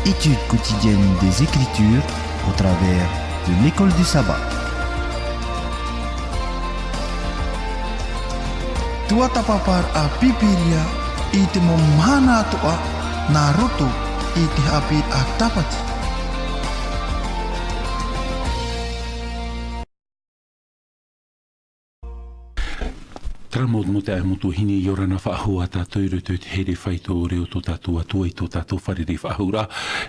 étude quotidienne des Écritures au travers de l'école du sabbat. Tua tapapar a pipiria i te momhana toa na roto i te hapi a tapati. Tramod mo te amotu hini i ora na whaahua tātou rutu te here whaito reo tō tātou atua i tō tātou wharere whaahura.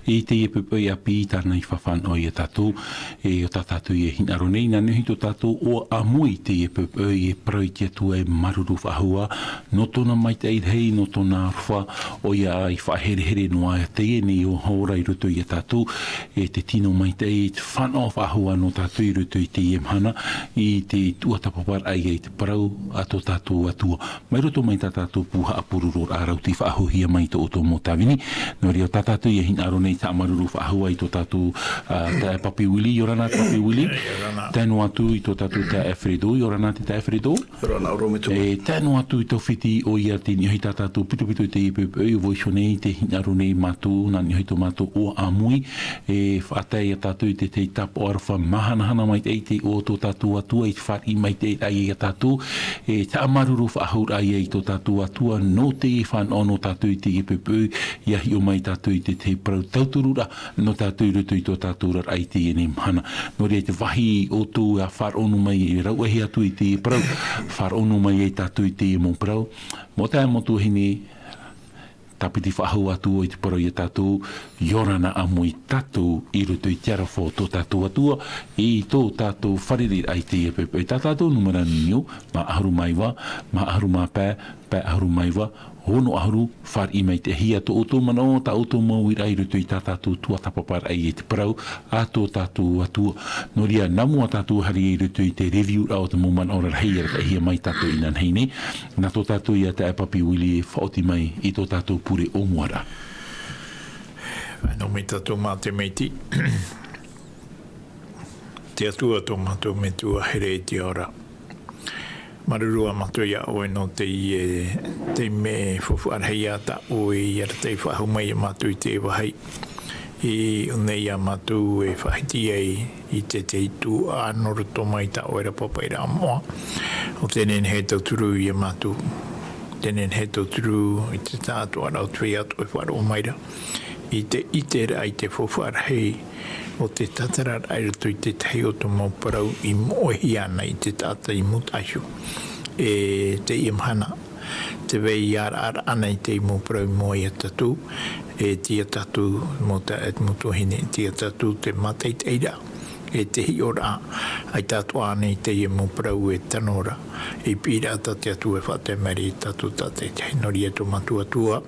I te e pupui a pi tāna i whawhanoi e tātou. E o tātou i e hinaro nei. Nā nuhi tō tātou o amui te e pupui e prau te atua e maruru whaahua. No tōna mai te eidhei, no tōna rwha o ia i whahere noa e te e nei o haura i rutu i e tātou. E te tino mai te e te whanau whaahua no tātou i rutu i te e mhana. I te tuatapapar ai e te parau a tō tātou atua. Mai roto mai tātou puha apururor a rauti whaahuhia mai tō oto mō tāwini. Nō rio tātou i hin aro nei tā maruru whaahua i tō tātou tā Papi Willi, i orana Papi Willi. Tēnu atu i tō tātou tā Alfredo, i orana te tā Alfredo. Tēnu atu i tō whiti o ia te niohi tātou pitu i te ipu i voisho nei, te hin aro nei mātou, nā niohi tō mātou o amui. E whātai a tātou i te tapo arwha mahanahana mai te eite o tō tātou atua, i te whāti mai te ai a tātou. E tā maruru whaahura ai e tō tātou atua, no te e whanau tātou i te ipupu, ia hi o mai tātou i te prau tauturura, no tātou rutu i tō tātou rar ai te ene mhana. Nō rea te wahi o tō a wharonu mai e rauahi atu i te prau, wharonu mai e tātou i te e mō prau. Mō tā motu hini, tapiti whahau atu o i te paro i tātou, yorana amu i tātou i rutu i tiara whō tō tātou atua, i tō tātou whariri ai te epepe. I tā tātou numera nio, ma aharu maiwa, ma aharu ma pē aharu maiwa, hono aharu, whar i mai te hia tō oto mana o, tā oto mau i rai rutu i tā tātou tua tapapar ai e te parau, a tō tātou atua. Nō ria namu a tātou hari i rutu i te review rao te mōman ora rei ara ka hia mai tātou i nan heine. Nā tō tātou i a te Papi Willi e whaoti mai i tō tātou pure o muara. No me tātou mā te meiti. Te atua tō mātou me tua here i te ora. Marurua mato ia oe no te me fufu arhei ata oe i ara te whahu mai a matu i te wahai. I unei a matu e whahiti ei i te tu anoro tō mai ta oe ra papa i ra moa. O tenen he tau turu i a matu. Tenen he tau turu i te tātu arau tui atu e wharo maira. I te itera ai te fufu arhei o te tatarar aeroto i te tei o tō mau parau i mohi ana i te tata i mutaishu. E te imhana, te wei ar ana i te mau parau i mohi a tatu, e tia tatu mo ta et mutuhine, tia tatu te matei teira. E te hi ora ai tatu ane i te i mau parau e tanora. E pira ata te atu e whate meri tatu tate te nori e tō matu atua.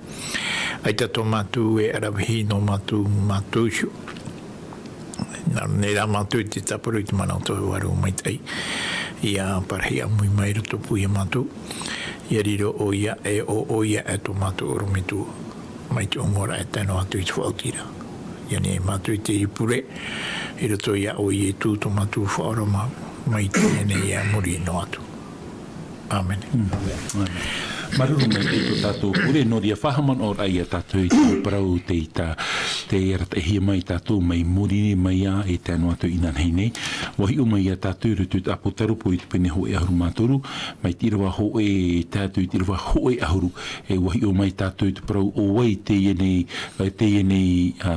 Ai tato matu e arawihi no matu matushu. Nei rā mātou i te tapuru i te mana o tohu waru mai tei. Ia parhei amui mai roto pui a mātou. Ia riro o ia e o ia e tō mātou oromitu mai te ongora e tēno atu i te whautira. Ia nei mātou i te ipure. I roto ia o ia tū tō mātou whaoroma mai tēne ia muri no atu. Amen. Amen. Maruru mai e tō tātou pure, no ria whahaman o rai a tātou i tō parau te rata hia mai tātou mai muri mai a e tēnu atu i nan hei nei. Wahi o mai a tātou rutu apo tarupo i te pene ho e ahuru mātoru, mai tirawa ho e tātou i tirawa ho e ahuru, e wahi o mai tātou i te parau o wai te ienei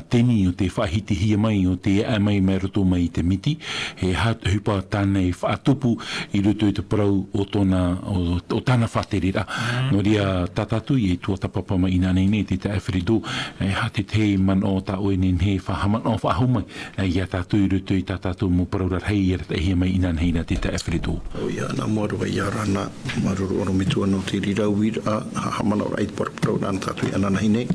teni o te whahiti hia mai o te ea mai roto mai i te miti, he hupa tānei whaatupu i rutu i te parau o tāna whaterira. No ria tatatu i tua tapapama i nānei nei te Alfredo, ha te te man o ta oe nen he whahaman o whahumai, ia tātou i rutu i tātou mo paraurar hei i rata hia mai i nānei na te Alfredo. O ia, nā moarua i arana, maruru oro mitua no te rirawir a hahamana o rait parau nāna tātou i ananahine.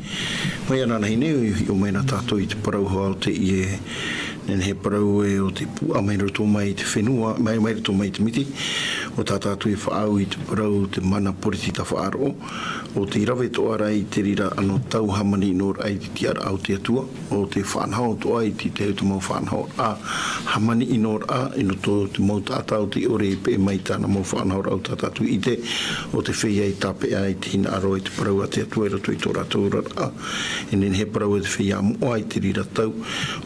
Mai ananahine, o mena tātou i te parau hoa o te i e he parau e o te pua mai roto mai te whenua, mai roto mai te miti, o tātātu e whaau i te parau te mana poriti ta whaaro, o te rawe toara i te rira ano tau hamani nor ai te tiara au te atua, o te whanhao toa i te teo te mau whanhao a hamani i nor a, ino to te mau tātau te ore e pe mai tāna mau whanhao au tātātu i te, o te whia i tāpe a i te hina aro i te parau a te atua e rato i tō rātou rara a, e nen he parau e te whia mua i te rira tau,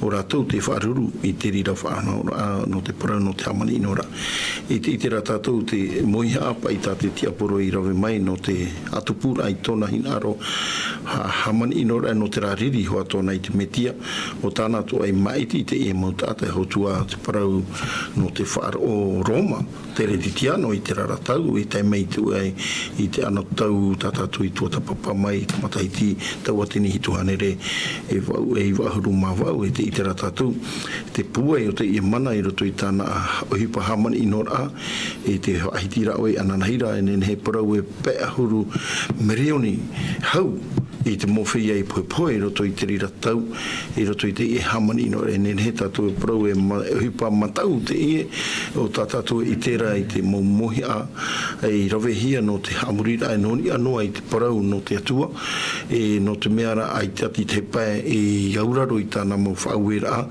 o rātou te whaaruru i te rira whanhao a no te parau no te hamani i nora. I te rā tātou te moiha apa i tā te tiaporo i rawe mai no te atupura i tōna hina aro hamani i nora no te rāriri hoa tōna i te metia o tāna tō ai maiti te e mau tātai hotua te parau no te whaar o Roma te reditiano i te raratau i te mei tu ai i te ana tau tātātu i tō tapapa mai te mataiti tau atini hituhanere e wahuru mawau e te i te ratātu te pua i o te i mana i roto i tāna ohipa hamani i nora e te ahitira oi ananahira e nen he parau e pea huru merioni hau i te mowhia i poe i roto i te rira tau i roto i te i hamani no e nen he tātou e parau e hipa matau te i o tātou i tera i te mohi a i rawehia no te hamurira e noni anoa i te parau no te atua e no te meara ai tati te pae i auraro i tāna mo whauera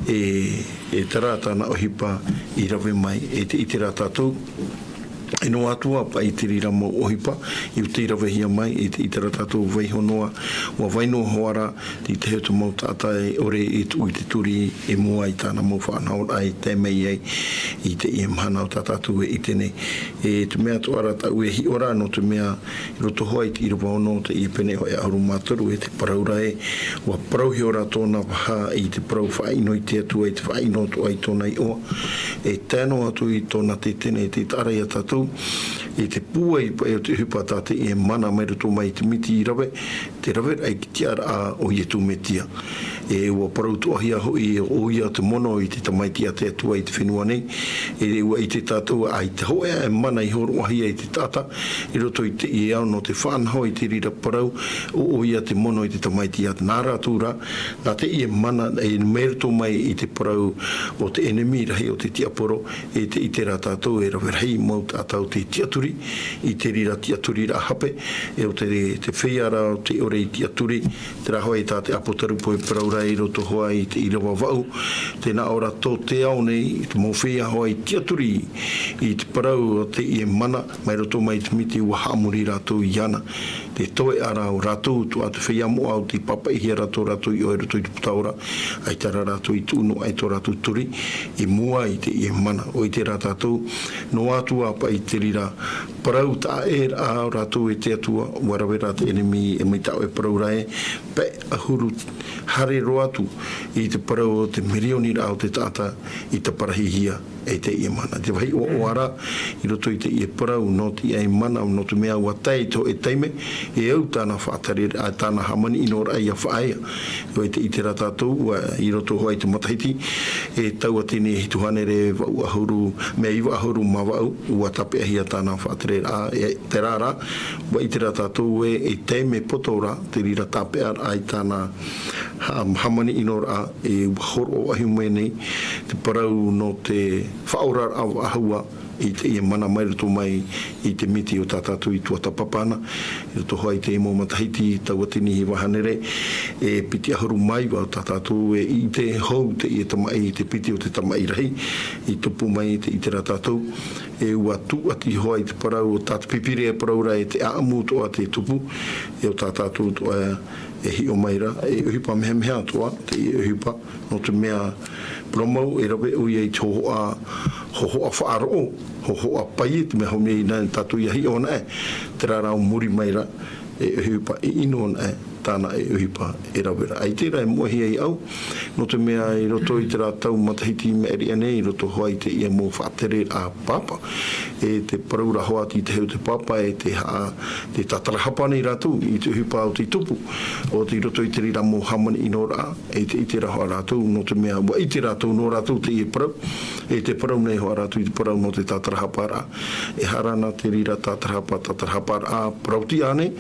e tara tāna o hipa i rawe mai e te i tera tātou e no atua pa i te rira mo ohipa i u te rawehia mai i te itara tātou vaihonoa ua vainoa hoara i te heo mau tātai ore i te turi e mua i tāna mo whanau ai te mei ei i te i mhanau tātou e i tene e te mea toara tau e hi ora no te mea i roto hoa i te irawa ono te i pene hoi auru mātaru e te paraura e ua parauhi ora tōna waha i te parau whaino i te atua i te whaino to ai tōna i oa e tēno atu i tōna te tene te tarai a tātou i te pua i pai o te hupata te e mana mai roto mai te miti i rawe te rawe ai ki tiara a o ietu metia e ua parau tuahia hoi o ia te mono i te tamaiti a te atua i te whenua nei e ua i te tātou ai te hoa e mana i horo ahia i te tata i roto i te i au no te whanho i te rira parau o ia te mono i te tamaiti a te nara atura nā te i e mana e merto mai i te parau o te enemi rahi o te tiaporo e te i te rā tātou e rawe rahi mau tātou te tiaturi i te rira tiaturi ra hape e o te whiara o te ore i tiaturi te rahoa i tā te apotaru poe paraura i roto hoa i te irawa vau te na ora tō te au nei i te mowhia hoa i tiaturi i te parau o te i e mana mai roto mai te miti ua hamuri rātou i ana te toe ara o rātou tu a te whia moa o te papa i hia rātou rātou i oi roto i te putaura ai tara rātou i tūno ai tō rātou turi i mua i te i e mana o i te rātou no atua pa i te rira parau ta e a rātou e te atua warawe rā te enemi e mai tau e parau rai pe ahuru hare roatu i te parau o te mirioni rā o te tata i te parahihia e te i mana. Te wahi o ara i roto i te i parau no te i mana no te mea ua tei to e teime e au tāna whaatare a tāna hamani i nora ai a whaeia. O te i te ratātou i roto hoa i te matahiti e tau a tēne hi tuhane re wau ahuru mea iwa ahuru mawau ua tape ahi a tāna whaatare a te rara wa i te ratātou e teime potora te rira tape ai tāna hamani i nora e horo ahi nei te parau no te whaorar au ahua i te i mana mai roto mai i te miti o tātātu i tua tapapana i roto hoa i te imo matahiti tau atini hi wahanere e piti ahuru mai wa o tātātu e i te hou te i tamai i te piti o te tamai rahi i tupu mai i te ratātu e ua tu ati hoa i te parau o tātu pipiri e paraura e te aamu toa te tupu e o tātātu toa e hi o maira e uhipa mehe mea toa te i uhipa no te mea promau e rawe ui ei ho a whaaro ho a pai te mea home i nai tatu i ahi ona e te rarau muri maira e uhipa i ino ona e tāna e uhipa e rawera. Ai tērā e muahi ai au, no te mea i roto i te rātau matahiti me eri ane, i roto hoa i te ia mō whaatere a papa, e te paraura hoa ti te heu te papa, e te tatarahapa nei rātou, i te uhipa o te tupu, o te roto i te rira mō hamani i nō rā, e te i te rahoa rātou, no te mea, wa i te rātou nō rātou te i e parau, e te parau nei hoa rātou i te parau no te tatarahapa rā, e harana te rira tatarahapa rā, parauti ane,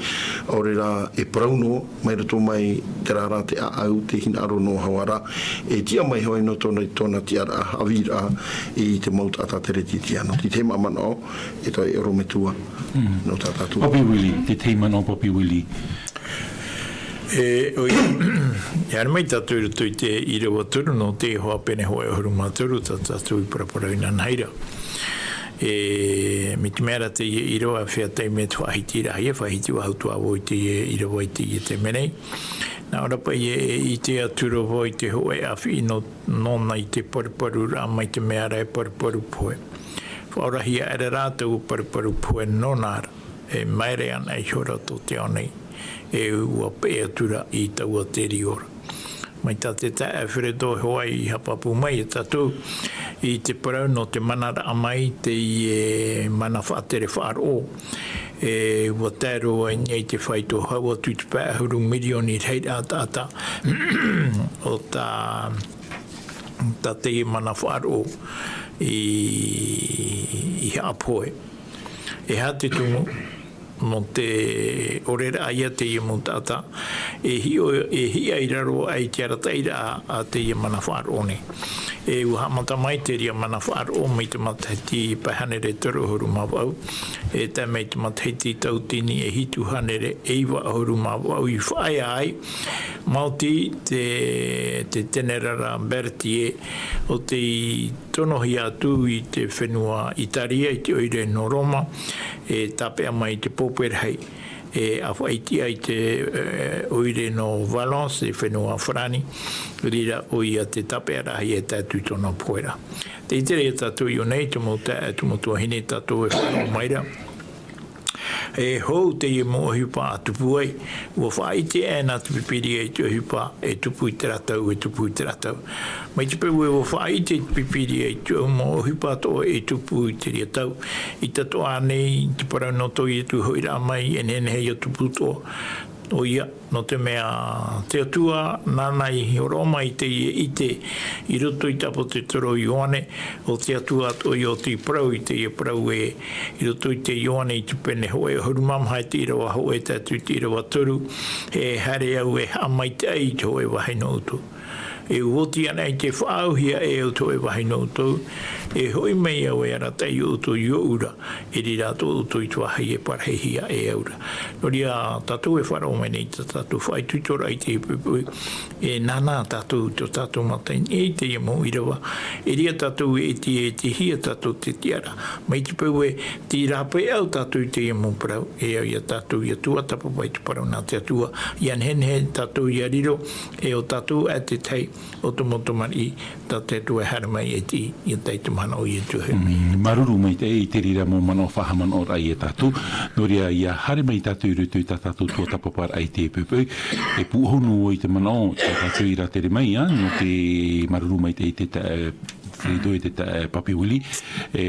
o re rā e parau no, mai roto mai te rara te au te hina aro no hawara e tia mai hoi no tona te ara avira i te mauta ata te reti tia no ti te mamana o e tai ero me tua no tatatu Poppy Willie, te teimana o Poppy Willie. Oi, ia mai tatu i te irawa turu no te hoa pene hoa e huru maturu tatu i parapara i nanhaira. Mi te mea te irawa whia tei me tu ahiti rahi e whahiti wa hautu awo i te irawa i te menei. Nā ora pa i te atura ho i te hoa e awhi no nona i te paruparu rā mai te mea rai paruparu poe. Whaorahi a era rātou paruparu poe nonara e maere ana i hora to te anei. E ua pe atura i taua te riora. Mai tā te tae Alfredo hoa i hapapu mai e tatu i te parau no te manara amai te i mana whaatere whaaro. E ua tēro ai nei te whaito haua tu te pēa huru milioni rei ata o tā te i mana whaaro i hapoe. E ha te tungu mo te orera aia te ia mo tata e hi ai raro ai te arataira a te ia mana whaarone. E uha mata mai te ria mana whaaro mai te matahiti pahanere toro huru mawau. E te mei te matahiti tautini e hitu hanere eiwa huru mawau i whae ai. Mauti te tenerara Bertie o te tonohi atu i te whenua Itaria i te oire no Roma e tapea mai te poperhei e awhaiti ai te oire no Valence e whenua Frani rira o ia te tapea rahi e tātu tona poera. Te itere e tātu i o nei te mo te atu mo tua hine tātu e whanau maira. E hou te i mo hipa a tupu ai, ua whaiti e nā te pipiri e te hipa e tupu i te ratau e tupu i te ratau. Mai te pewe ua whaiti te pipiri e te mo hipa to e tupu i te ratau. I tato anei, te parau no to i tu hoi rā mai e nene hei a tupu to. O ia, no te mea te atua, nāna i Roma i te i te i roto i tapo te toro Ioane, o te atua o i o te prau i te prau e i roto i te Ioane i te pene hoe hurumam hai te irawa hoe tatu te irawa turu, e hare au e hamai te ai te hoe wahe no utu. E uoti ana i te whaauhia e au to e wahi no tau, e hoi mei au e aratai o to i ura, e ri rato o to i tuahi e parhehia e aura. Nori a tatu e wharo mene i tatu whai tutora i te pupui, e nana tatu to tatu matain e te iamo irawa, e ria tatu e te hia tatu te tiara, mai te pau e te rape au tatu i te iamo parau, e au ia tatu i atua tapapai te parau nā te atua, i anhenhe tatu i ariro, e o tatu a te tei, o te motomari ta te tua hara mai e ti i tei te mana o i e tuhe. Maruru mai te e te rira mo mana o whahaman o rai e tatu. Noria ia hare mai tatu i rutu i ta tatu tua tapapar ai te pupui. E puhonu o i te mana o ta tatu i ra tere mai, no te maruru mai te Fredo e te Papi Willie.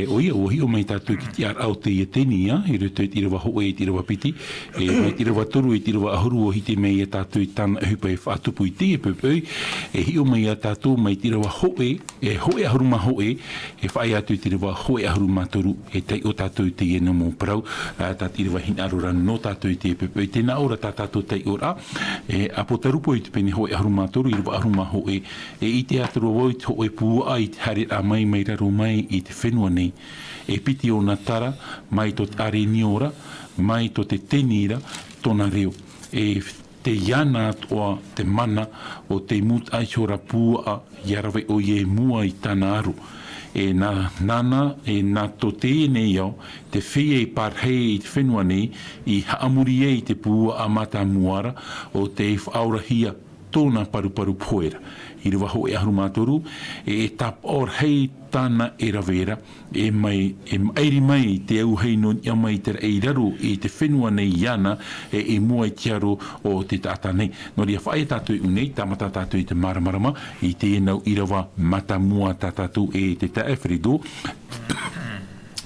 O ia o hi o mai tatu ki te ar au te i teni, i rutu i tirawa hoe i tirawa piti. Mai tirawa toru i tirawa ahuru o hite mei e tatu i tana hupa e whaatupu i te e pupui. E hi o mai a tatu mai tirawa hoe, e hoe ahuruma hoe, e whai atu i tirawa hoe ahuruma toru, e tei o tatu i te ena mō parau, ta tirawa hin aroran no tatu i te e pupui. Tēnā ora ta tatu tei ora, e apo tarupo i te pene hoe ahuruma toru, i rawa ahuruma hoe, e i te atarua i te hoe pua i te hare a mai raro mai i te whenua nei. E piti o nā tara, mai to te are ni ora, mai to te tenira, tona reo. E te iana atoa te mana o te mut aichora pua iarawe o ie mua i tana aru. E nā nana, e nā to te nei au, te whie i parhei i te whenua nei, i haamuri e i te pua a mata muara o te whaurahia tōna paruparu poera. I rewa ho e ahurumatoru, e tap or hei tāna e rawera, e mairi mai te au hei no ia mai te rei raru i te whenua nei iana, e mua i tiaro o te tata nei. No ria whae tātou i unei, tamata tātou i te maramarama, i te enau i rawa matamua tātou e te tae Fredo.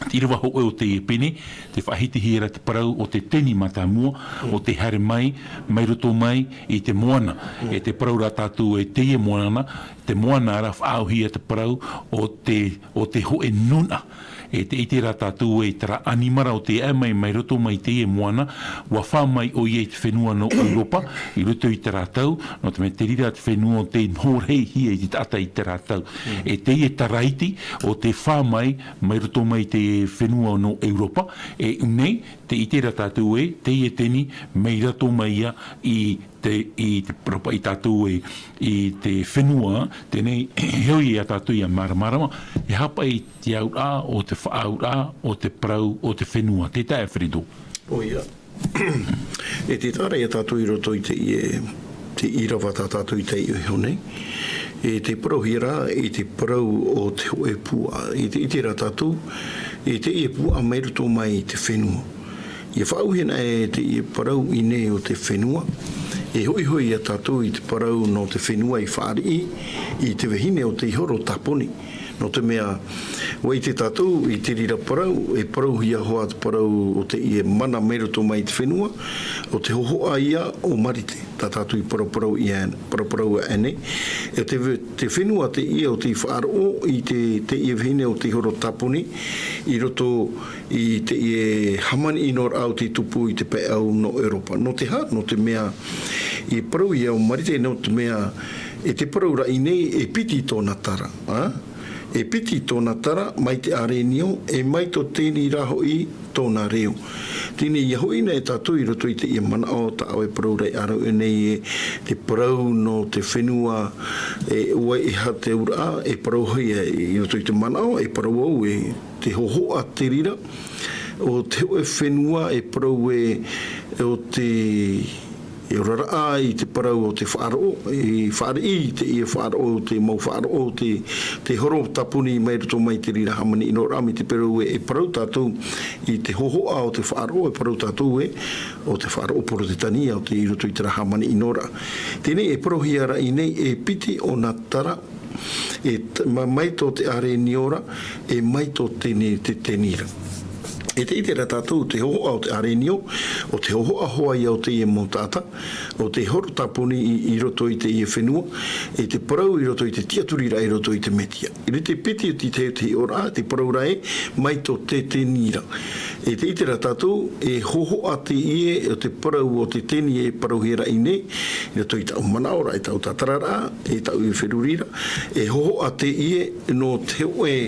I rewa ho o te pene, te whahiti hira te parau o te teni matamua, o te hare mai, mai roto mai i te moana. E te parau rā tātou e te moana, te moana ara whaauhia te parau o te hoe nuna. e te iti rā tātou e tara animara o te mai roto mai te moana, wa wha mai o i te whenua no Europa, i roto i te rātau, no te me te rira te whenua o te nhorhei hi e te tata i te rātau. E te i taraiti o te wha mai roto mai te whenua no Europa, e unei, te iti rā tātou e, te i teni, mai rato mai ia i te propa i tātou i te whenua, tenei heoi a tātou i a maramarama, e hapa i te aura o te whaaura o te prau o te whenua. Te tae Fredo. O ia. E te tara i a tātou i roto i te irawa tātou i te i honei. E te parauhira, e te parau o te hoe pua. I te rā tātou, e te i pua mai roto mai i te whenua. I whauhina e te i parau i ne o te whenua. E hoi a tātou i te parau no te whenua i whaari i te wehine o te ihoro taponi. No te mea, wai te tātou i te rira parau, e parau hia hoa te parau o te i mana meroto mai te whenua, o te hohoa ia o marite, tā tātou i parau parau ane. E te whenua te ia o te whaaro i te i wehine o te ihoro taponi, i roto i te i hamani inor au te tupu i te pe au no Europa. No te ha, no te mea, i parau ia o marite, no te mea, e te parau ra i nei e piti tōna tara, e piti tōna tara mai te arenio e mai tō tēni raho i tōna reo. Tēnei ia hoina e tātou i roto i te ia mana o ta au e parau rei arau e nei e te parau no te whenua e ua e ha te ura e parau hoi i roto i te mana o e parau au e te hohoa te rira o te e whenua e parau e o te e rara i te parau o te whaaro, i whaare i te ia whaaro, te mau whaaro, te horo tapuni mai roto mai te rira hamani ino rami te parau e parau tātou i te hohoa o te whaaro, e parau tātou o te whaaro poro te tania o te i roto i te hamani ino ra. Tēnei e parau hiara i nei e piti o nā tara, e mai tō te are niora, e mai tō te tenira. E te itera tātou te hohoa o te arenio, o te hohoa hoa i au te ie mō tāta, o te horo tapuni i roto i te ie whenua, e te parau i roto i te tiaturira i roto i te metia. I te piti o te ora, te parau rai, mai tō te tenira. E te itera tātou, e hohoa te ie, o te parau o te teni e parau hera i nei, i roto i tau manaora, i tau tatarara, e tau i wherurira, e hohoa te ie no te hoe,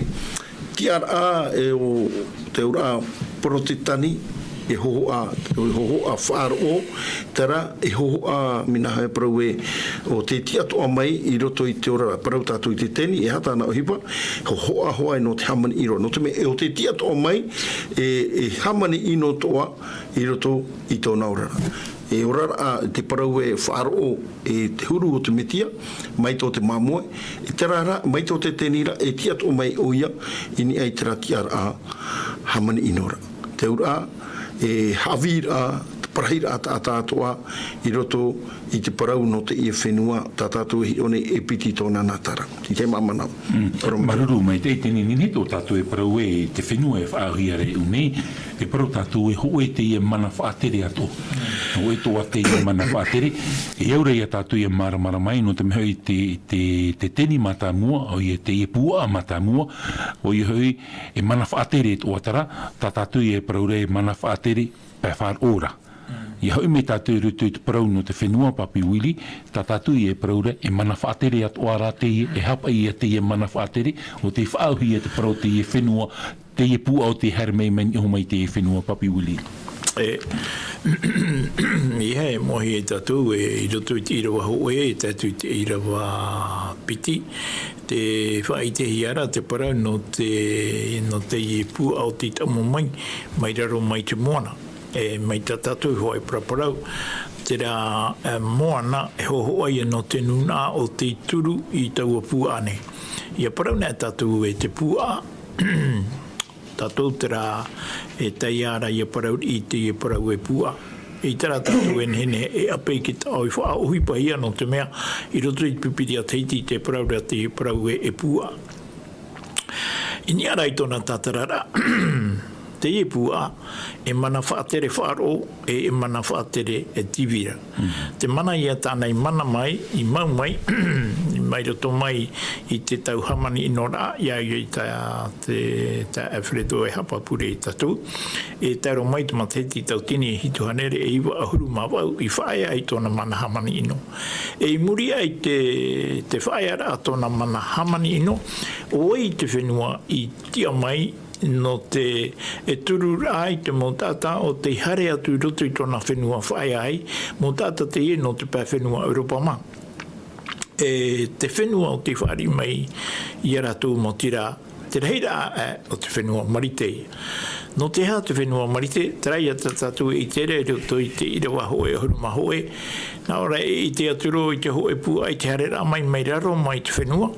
tiara e o te ura protitani e hohoa whaaro tara e hohoa minaha e parau e o te tiatoa mai i roto i te ora parau tātou i te teni e hata ana o hipa hohoa hoa e no te hamani iro no te me e o te tiatoa mai e hamani ino toa i roto i tōna orara. E orara te parau e whaaro e te huru o te metia, mai tō te mamoe, e terara, mai tō te tenira, e tiato mai o ia, ini ai tera tiara a hamani inora. Te ura, e havira, te parahira a tātoa, i roto i te parau no te ia whenua, tā tātou hi one e piti tōna nātara. Ti te mamana. Maruru, mai te teni nini tō tātou e parau e te whenua e whaahia re unei, e parau tātou e hoe te ia mana whaatere ato. O e tō ate i mana whaatere, e aurei a tātou i maramara mai, no te mehoi te teni matamua, o i te e pua matamua, o i hoi e mana whaatere tō atara, tā tātou i e parau re mana whaatere pe whaar ora. I hoi me tātou rutu i te parau no te whenua papi wili, tā tātou i e paraura e mana whaatere at oara te e hapa i a te e mana whaatere, o te whaauhi e te parau te e whenua, te e pua o te hermei meni o mai te e whenua papi wili. I he mohi e tātou e roto i te irawa hoe, e tātou i te irawa piti, te whai te hiara, te parau no te e pua o te tamo mai raro mai te moana. E mai tātou hoi praparau, tera moana e hohoa ia no te nuna o te turu i taua pua ane. Ia parau nea tātou e te pua, tātou tera e teiara ia parau i te e parau e pua. I tera tātou e nene e ape ki tau i wha ohi pahia no te mea, i roto i pipiri a teiti te parau rea te parau e pua. I ni ara i tōna tātarara, te i pua e mana whaatere whaaro e mana whaatere e tivira. Te mana ia tāna i mana mai, i mau mai, i mai roto mai i te tau hamani inora, ia i te Alfredo e hapapure i tatu, e taro mai te mateti tau tini e hitu hanere e iwa ahuru mawau i whaia i tōna mana hamani ino. E i muri ai te whaia ra tōna mana hamani ino, o i te whenua i tia mai no te turu ai te mo tata o te hare atu roto i tōna whenua whaia ai, mo tata te e no te pā whenua Europa ma. E te whenua o te whari mai i aratu mo tira, te reira o te whenua marite. No te hea te whenua marite, trai ata tatu i te re roto i te irawa hoe, huruma hoe, na ora i te aturo i te hoe pua i te hare ra mai raro mai te whenua,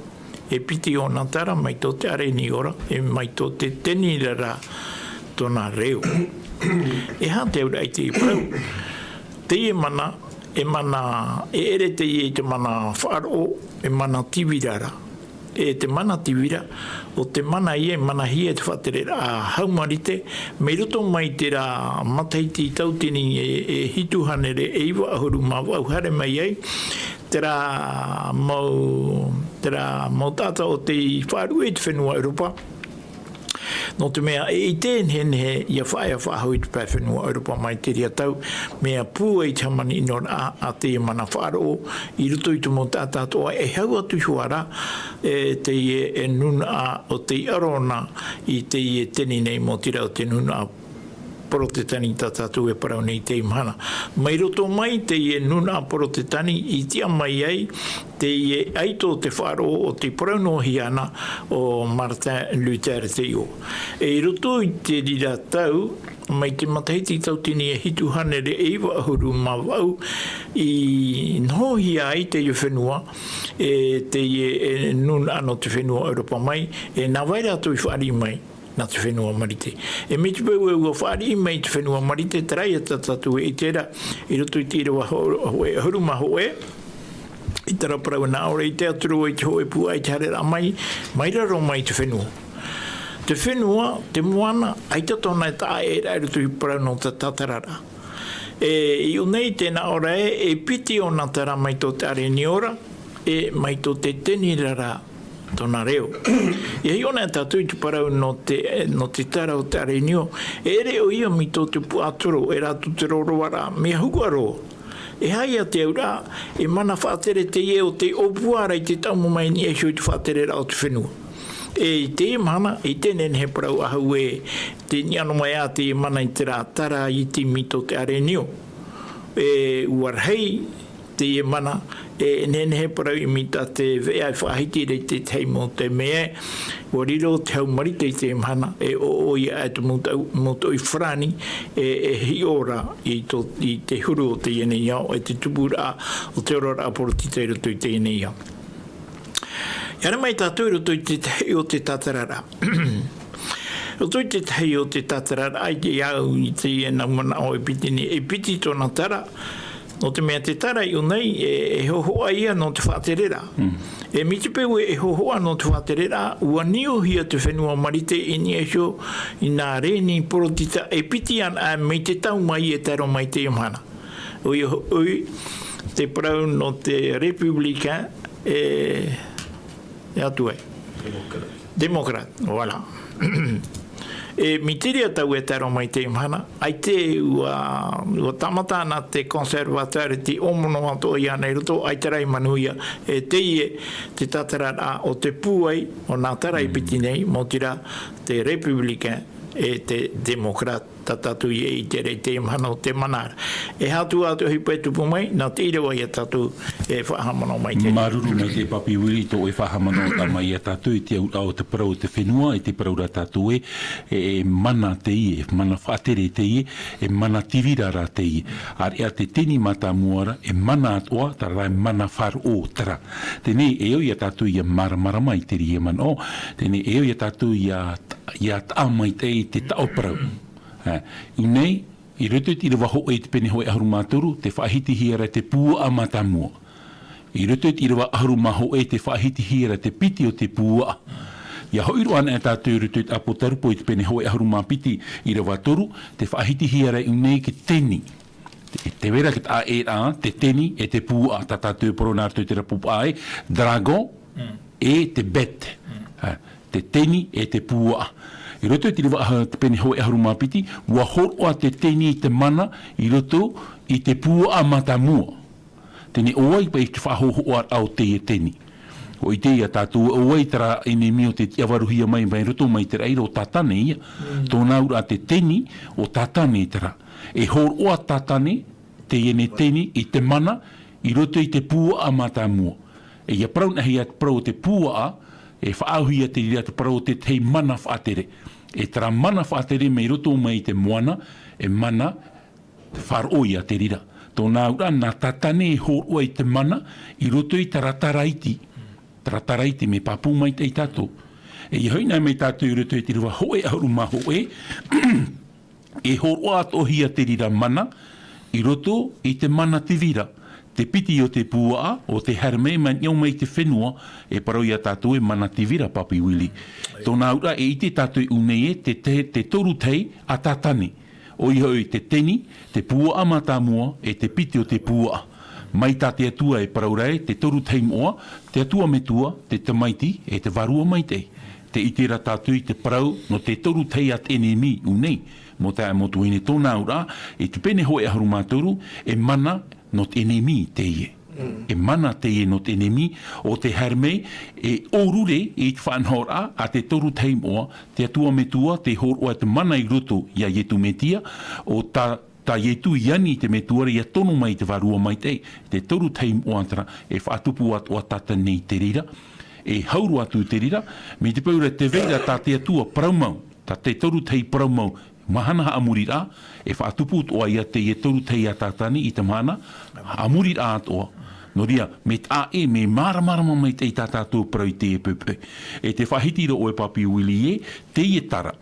e piti o nā tara mai tō te areni ora, e mai tō te teni rara tōna reo. E hā te ura i te iprau. Te e mana, e ere te i te mana whaaro, e mana tivirara. E te mana tivira, o te mana i e mana hi e te whatere a haumarite, me roto mai te rā mataiti tautini e hitu hanere e iwa ahuru mawau hare mai ai, te rā mau tata o te wharu e te whenua Europa. No te mea e tēnhen he ia whaia whahau i te pā whenua Europa mai te ria tau, mea pua i te hamani inor a te mana wharo i ruto i te mo tata toa e hau atu huara te e nuna o te arona i te e teni nei mo tira o te nuna poro te tani tatatu e parau nei te imhana. Mai roto mai te e nuna poro te tani i tia mai ai te e aito te wharo o te parau no hiana o Martin Luther te o. E roto i te rira tau, mai te matahiti tautini e hitu hanere e iwa ahuru mawau i nohi ai te i whenua e te e nuna ano te whenua Europa mai e nā waira atu i whaari mai na te whenua marite. E me te pēu e ua whaari mai te whenua marite tarai ata tatu e tera i roto i te irawa hoe huruma hoe i tara parau nā ora i te aturu i te hoe pua i te harera mai raro mai te whenua. Te whenua, te moana, ai tatona e tā e rai roto i parau no te tatarara. E i unei tēnā ora e piti o nā tara mai tō te areni ora e mai tō te teni rara tōna reo. I hei ona tātou i te parau no te tara o te arenio, e ere o ia mi tō te puatoro, e rātu te roroara, me hukua roa. E hai a te aura, e mana whaatere te ie o te opuara i te taumu mai ni e shui te whaatere rao te whenua. E te mana, i tēnen he parau ahau e te niano mai a te mana i te rā tara i te mito te arenio. E uarhei, te e mana, e nene he parau i mita te vea i whaahiti rei te teimo te mea, ua riro te hau marite i te mana, e o ia e te muto i whrani, e hi ora i te huru o te iene iau, e te tupura o te ora aporotite roto i te iene iau. Iara mai tātou roto i te tei o te tatarara. Roto i te tei o te tatarara, ai te iau i te iena mana o e pitini, e piti tōna tara, no te mea te tara i unei e hohoa ia no te whaaterera. E mi te peu e hohoa no te whaaterera, ua nio hia te whenua marite i ni esho i nā reni porotita e piti an a mei te tau mai e taro mai te imhana. Ui, te parau no te Republican e atu e. Democrat, voilà. E mitiria tau e taro mai te imhana, ai te ua tamata na te conservatoire te omono ato i anei roto, ai tarai manuia e te tatarara o te puai o nā tarai piti nei, mo tira te Republican e te Democrat tatatu i te rei te imhana o te manara. E hatu atu hipu e tupu mai, nā te irewa i a tatu e whahamano mai te. Maruru nei te papi wiri tō e whahamano ta mai a tatu i te au te parau te whenua, i te parau ra tatu e mana te i, mana whaatere te i, e mana tivirara te i. Ar ea te tini mata muara, e mana atoa, tara rai mana whar o tara. Tēnei e o i a tatu i a maramara mai te rie man o, tēnei e o i a tatu i a ta mai te i te tau parau. I nei, i roto i te waho e te pene hoi aharu māturu, te whaahiti hiara te pua a matamua. I roto i te aharu maho e te whaahiti hiara te piti o te pua. Ia hoi roa ana e tātou rutu te apo tarupo i te pene hoe ahuru mapiti i rewa toru, te whaahiti hiara i unei ke teni. Te wera ki ta e a, te teni e te pū a ta tātou poronārtu te rapu ai, dragon e te bet. Te teni e te pū a. I roto i te rewa te pene hoe ahuru mapiti, ua horoa te teni i te mana i roto i te pū a matamua. Tene oa i pa i te whahohoa au te e teni. O i te ia tātou oa i tara enemi o te iawaruhia mai roto mai te reira o tātane ia. Tōna ura te teni o tātane i tara. E horoa tātane te ene teni i te mana i roto i te pūa a matamua. E ia prau nahi at prau te pūa a e whaauhia te ria te prau te tei mana whaatere. E tara mana whaatere mei roto mai te moana e mana wharoia te rira. Tōna ura nā tātane e horoa i te mana i roto i tarataraiti. Tarataraiti me papu mai te tātou. E i hoina mei tātou i roto i te rua hoe ahuru ma hoe e horoa atohia te rira mana i roto i te mana te vira. Te piti o te pua o te herme man iau mai te whenua e parau ia tātou e mana te vira papi wili. Tōna ura e i te tātou i unei te toru tei a tātane. O i hoi te teni, te pua a matamua e te piti o te pua. Mai tā te atua e paraurai, te toru tei moa, te atua me tua, te tamaiti e te varua mai tei. Te itera tātou i te parau no te toru tei at enemi unei. Mo tā e motu ine tōna ura, e te pene hoe ahuru mātoru, e mana no te enemi teie. E mana teie no te enemi o te herme, e orure e te whanhora a te toru tei moa, te atua me tua, te horoa te mana i roto ia yetu metia, o ta yetu iani te metuara ia tono mai te varua mai te toru tei moa antara, e whaatupu atu a tata nei te rira, e hauru atu te rira, me te paura te veira tā te atua praumau, tā te toru tei praumau, mahana ha amuri rā, e whaatupu toa ia te e toru tei a tātani i te mahana, amuri rā toa. No ria, me tā e, me māramarama mai te i tā tātou parau i te e pepe. E te whahiti ro oe papi wili e, te i e tara.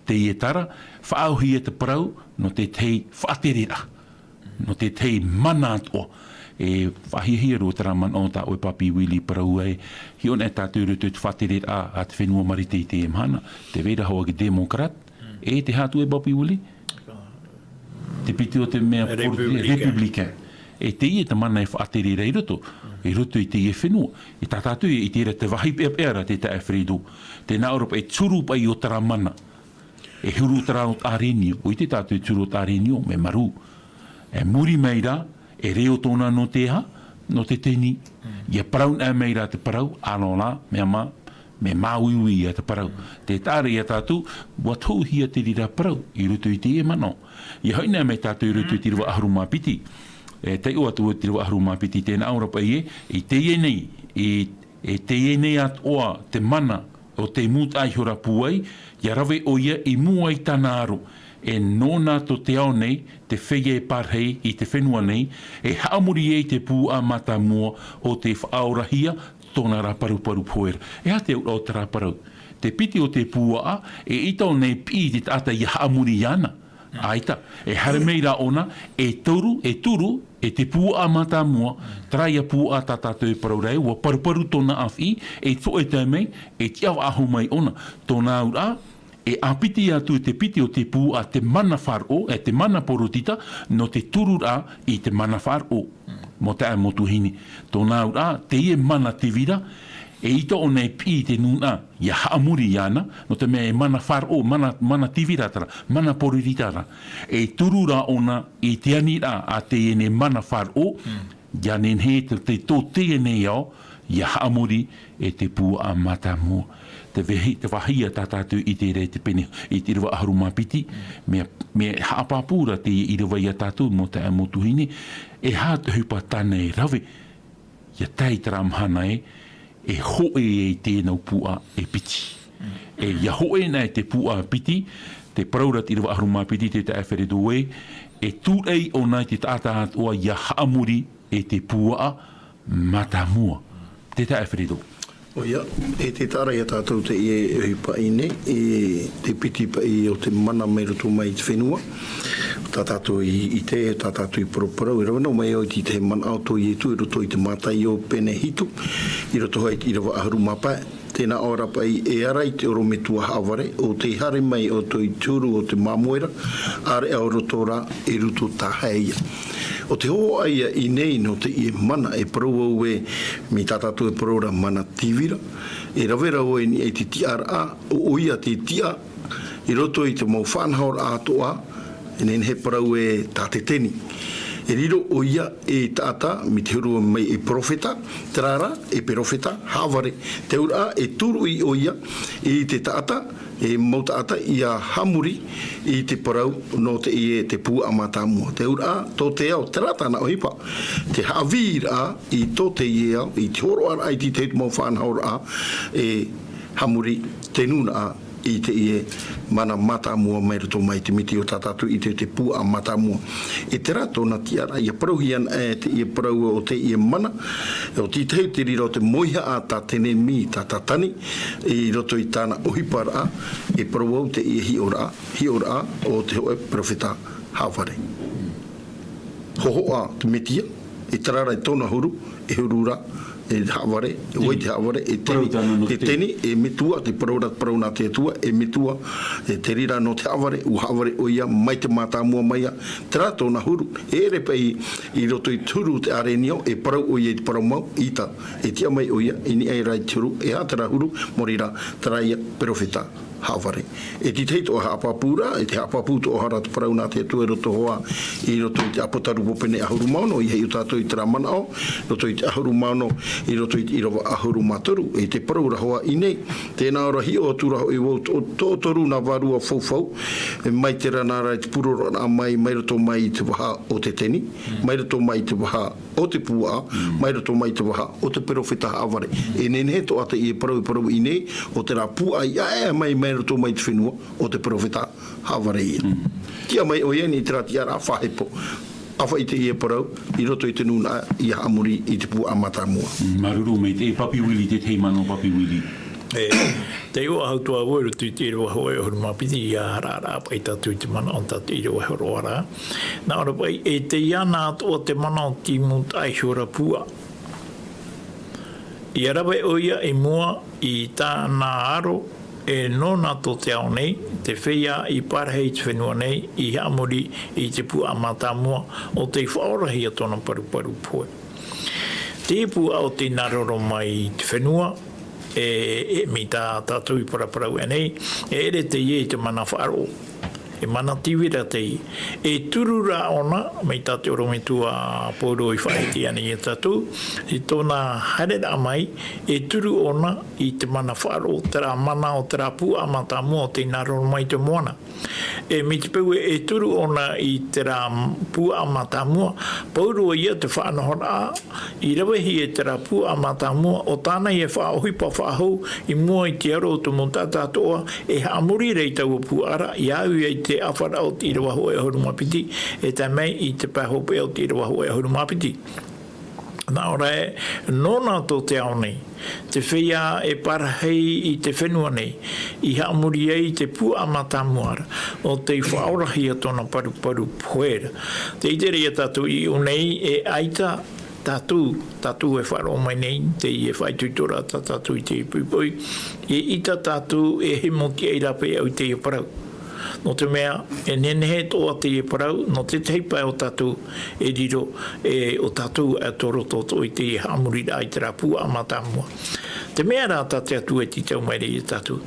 Te i e tara, whaauhi e te parau, no te tei whaaterera. No te tei mana toa. E whahihia ro tara man o tā oe papi wili parau e, hi ona e tātou rutu te whaaterera a te whenua marite i te e mahana. Te veira hoa ki demokrat, e te hatu e papi wili? Te piti o te mea republican. E te i e te mana e whaaterera i roto i te i e whenua. E tā tātou i te te wahi pēra te tae whirido. Te nā Europa e turu pai o tara mana. E huru tara o tārenio. O i te tātou e turu o tārenio, me maru. E muri meira, e reo tōna no te ha, no te teni. Ia parau nā meira te parau, anō la, mea ma, me māuiui a te parau. Te tāre i a tātou, wa tauhia te rira parau, i roto i te e mano. Ia haina me tātou i roto i te rua aharu mapiti. E te o atu te rua aharu mapiti tēnā aurapa i te ie nei, e te ie nei at oa te mana o te mūt aihora puai, ia rawe o ia i mua i tāna aro, e nōna to te ao nei, te wheye e parhei i te whenua nei, e haamuri e te pū a mata mua o te whaorahia, tōna raparu poera. E ha te o te raparu. Te piti o te pūa, e ita o nei pi te tata i haamuri ana. Aita, e haremeira ona, e turu, e te pūa mata mua, traia pūa tātātou e paraurei, ua paruparu tōna awhi, e tō e tai mei, e tiaw aho mai ona. Tōna ura, e apiti atu te piti o te pūa te mana wharo, e te mana porotita, no te turura i te mana wharo. Mo te motu hini. Tōna ura, te ie mana te vira, e ito o nei pi te nuna, ia haamuri iana, no te mea e mana wharo, mana tivira tara, mana poririta e turura ona i te anira a te ene mana wharo, ia nen he te tō te ene iau, ia haamuri e te pū a mata mua. Te wahia tātātou i te re te pene, i te rewa aharu mapiti, me haapapura te i rewa ia tātou mo te amotu hini, e hātu hupa tāne e rawe, ia tai tara mhana e hoe e tēnau pua e piti. E ia hoe nei te pua piti, te praurat i rewa aharu mapiti te te awheredo e tūrei o nei te tātāhat oa ia haamuri e te pua matamua. Te te awheredo. O ia, e te tāra ia tātou te ie hipa ine, e te piti pa i o te mana mai roto mai te whenua, tā tātou i te, tā tātou i poroparau, i rawa nau mai o te mana auto i tu, i roto i te mātai o pene hitu, i roto hai i rawa aharu mapa, tēnā ora pai e arai te oro me tua haware, o te hare mai o toi tūru o te mamoera, are au rotora e ruto taheia. O te hoa aia i nei no te i mana e parau au e mi tātātou e paraura mana tīwira, e rawera o e ni e te tiara o ia te tia, i roto i te mau whanhaur atoa, e nen he parau e tāte teni. E riro o ia e tāta, mi te hurua mai e profeta, terara e profeta, haware, te ura e turu i o ia, i te tāta, e mautaata i a hamuri i te parau no te i te pū amatamua. Te ura tō te au, te ratana o hipa, te hawira i tō te i au, i te horo ara i te mau whanhaur a, e hamuri te nuna a, i te ie mana matamua mai rato mai te miti o tātātu i te pū a matamua. E te rato na tiara, i a parauhian e te ie parau o te ie mana, o ti teu te riro te moiha a tā tene mi tā tātani, i roto i tāna ohipara a, e parau au te ie hiora a, o te hoe profeta Haware. Hoho a te mitia, e tarara i tōna huru, e hurura, e Haware, e oi te Haware, e teni, e mitua, te parauna te atua, e mitua, e te rira no te Haware, u Haware o ia, mai te mātāmua maia, te rato na huru, e ere pei i roto i turu te arenio, e parau o ia, te parau mau, ita, e tia mai o ia, i ni ei rai turu, e hātara huru, morira, taraia, profeta, Haware. E ti teito o hapapura, e te hapaputo o hara te parauna te atua roto hoa, i roto i te apotaru popene ahuru mauno, i hei o tātou i tera manao, roto i te ahuru mauno, i roto i te irawa ahuru matoru, e te paraura hoa i nei. Tēnā ora hi o tūra i wau tōtoru na warua fau, mai te ranara i te purora a mai roto mai i te waha o te teni, mai roto mai i te waha o te pua, mai roto mai i te waha o te perofeta Haware. E nene to ata i e parau i nei, o te rā pua i ae mai roto mai te whenua o te profeta Haware ia. Tia mai o ieni i te rati ara whahepo. Awha i te ia parau, i roto i te nuna i hamuri i te pū amatamua. Maruru mei te Papi Wili, te teimano Papi Wili. Te iwa hautua wero tu te iwa hoa e horu mapiti i a harara pai tatu i te mana o tatu i roa horo ara. Nā ora pai, e te iana ato o te mana o timu tai hora pua. I arawe o ia i mua i tāna aro e nona to te ao nei, te whea i parhei te whenua nei, i hamuri i te pu amatamua o te whaorahi a tōna paru poe. Te pu au te naroro mai te whenua, e mi tā tātou i paraparau e nei, e ere te ie te mana whaaro. E mana tiwira te i. E turura ona, mei tāte oro me tua pōro i whaiti ane i tatu, i tōna harera mai, e turu ona i te mana wharo, tera mana o tera pu amata mua o te naro mai te moana. E mi te pau e turu ona i tera pu amata mua, pauro ia te whaanohora a, i rawehi e tera pu amata mua, o tāna i e whaohipa whahau, i mua i te aro o te montata toa, e haamuri rei tau pu ara, i au i te awhara o te irawa hoa e horu mapiti, e tai mei i te pahope o te irawa hoa e horu mapiti. Nā ora e, nona tō te ao nei, te whea e parahei i te whenua nei, i haamuri ei te pu amatamuara, o te whaorahi a tōna paru poera. Te itere a tatu i unei e aita, tatu e wharo mai nei, te i e whaitutora tatu i te pupui, e ita tatu e he moti e rape au te i parau. No te mea, e nenehe toa te e parau, no te teipa o tatu e riro, e o tatu e toro toto i te hamuri ai te rapu amatamua. Te mea rā tate atu e ti tau mai rei e tatu.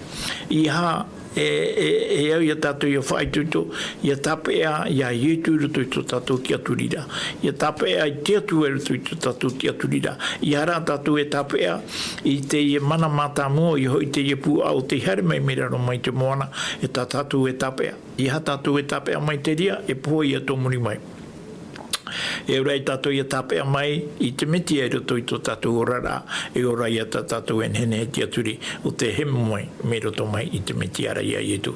I ha, e au ia tatu i a whaituto, i a tapea i a ietu rutu i to tatu ki aturira. I a tapea i te atu e rutu i to tatu ki aturira. I hara tatu e tapea i te i mana mata mua i hoi te i pu au te here mai miraro mai te moana e ta tatu e tapea. I ha tatu e tapea mai te ria e poho i a tomuri mai. E ora i tatu i a tapea mai i te miti e roto i to tatu orara e ora i a tatu e nene te aturi o te hemu mai me roto mai i te miti ara i a ietu.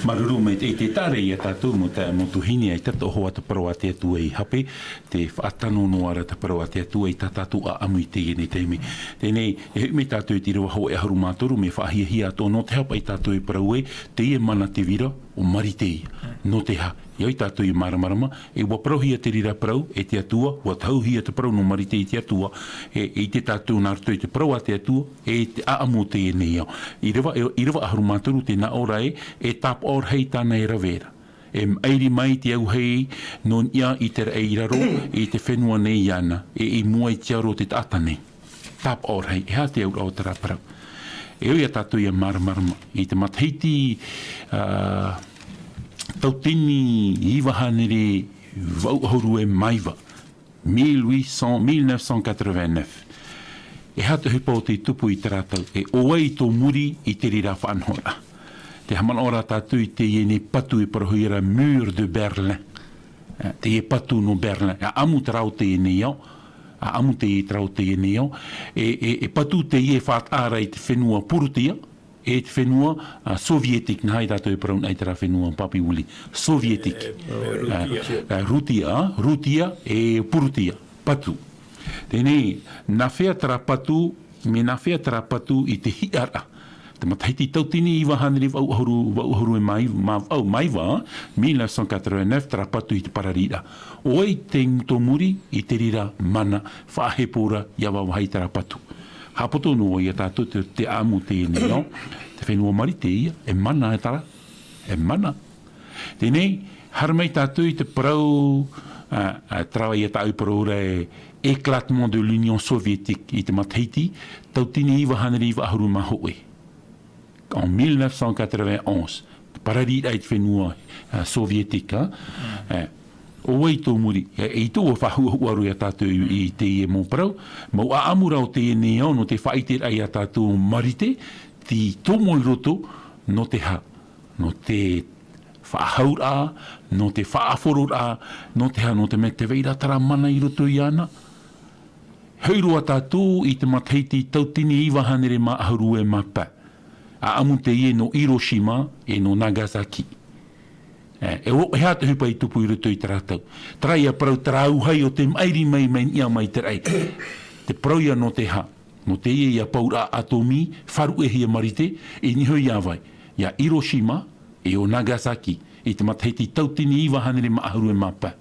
Maruru me te tare i a tatu mo tu hini ai tato hoa te paroa te atu e hape, te whaatano no ara te paroa te atu e tatu a amu i te ene teime. Tēnei, e me tatu e tiro ho e haru mātoru me whahia hia tō no te hapa i tatu e parau e, te e mana te vira, o marite no te ha. Ioi tātou I maramarama, e wa prohia te rira prau, e te atua, wa tauhia te prau no marite I te atua, e te tātou nārtu I te prau a te atua, e te aamu te e nei au. I rewa aharu māturu te na ora e tap or hei tāna e rawera. E airi mai te au hei, non ia I te rei raro, e te whenua nei ana, e mua I te aro te tata nei. Tap or hei, e ha te au tara prau. E oi a tātou I maramarama, I te matheiti, tautini iwahanere vauhoru e maiva 1989 e hata hupa o te tupu I te rātau e oei tō muri I te rira whanhora te haman ora tātou I te iene patu e parahuira Mur de Berlin te e patu no Berlin a amu te rau te iene iau a amu te e trau te iene iau e patu te ie whaat ara I te whenua purutia e te whenua sovietik na hai tātou e paraun ai tera whenua papi uli sovietik rutia e purutia patu tēnei na whea tera patu me na whea tera patu I te hiara te mataiti tautini I wahaneri vauhoru e maiva 1989 tera patu I te pararira oi te ngtomuri I te rira mana whaahepora iawa wahai tera patu hapoto no ia tātou te amu te neo, te whenua marite ia, e mana e tara, e mana. Tēnei, haramai tātou I te parau, trawa ia tāu parau éclatement de l'Union soviétique I te mataiti, tautini I wahaneri I waharu mahoe. En 1991, pararira I te whenua soviétique, Oi tō muri, e tō whahuaru a tātou I te e mō parau, mau a amura o te e neo no te whaiter ai a tātou marite, ti tō moi roto no te ha, no te whahaura, no te whaafurura, no te ha, no te me te veira tara mana I roto I ana. Heuro a tātou I te mataiti tautini I wahanere ma ahuru e mapa. A amu te e no Hiroshima e no Nagasaki. E hea te hupa I tupu I roto I te rātau. Trai a parau tarau hai o te mairi mai ia mai te rai. Te parau ia no te ha. No te ia paura atomi, wharu e hia marite, e niho ia vai. Ia Hiroshima e o Nagasaki. I te mataiti tautini I wahanere maaharu e mapa.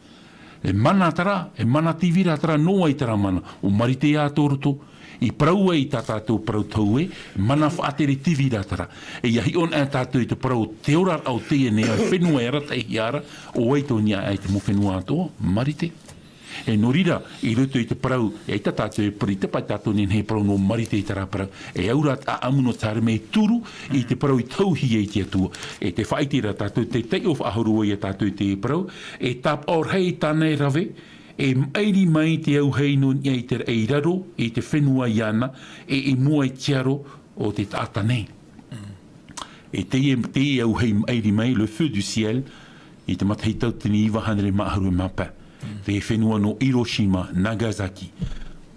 E mana tara, e mana tivira tara, noa I tara mana. O marite ia tōroto. I parau e I tā tātou parau tau e, mana whaatere tivira tara. E ia hi on e tātou I te parau te ora au te e nea, whenua e rata I hiara, o eito nia e te mo whenua atoa, marite. E no rira, I roto I te parau, e tā tātou e pari te pai tātou nen he parau no marite I tara parau. E aura a amuno tāre me turu, I te parau I tauhi e te atua. E te whaitira tātou, te te of ahurua I tātou te parau, e tāp or hei tānei rave, e mairi mai te au hei no I te eiraro, I te whenua I ana, e mua I tiaro o te tata nei. E te au hei mairi mai, le feu du ciel, I te matahei tautini I wahanere maaharu e mapa. Te whenua no Hiroshima, Nagasaki.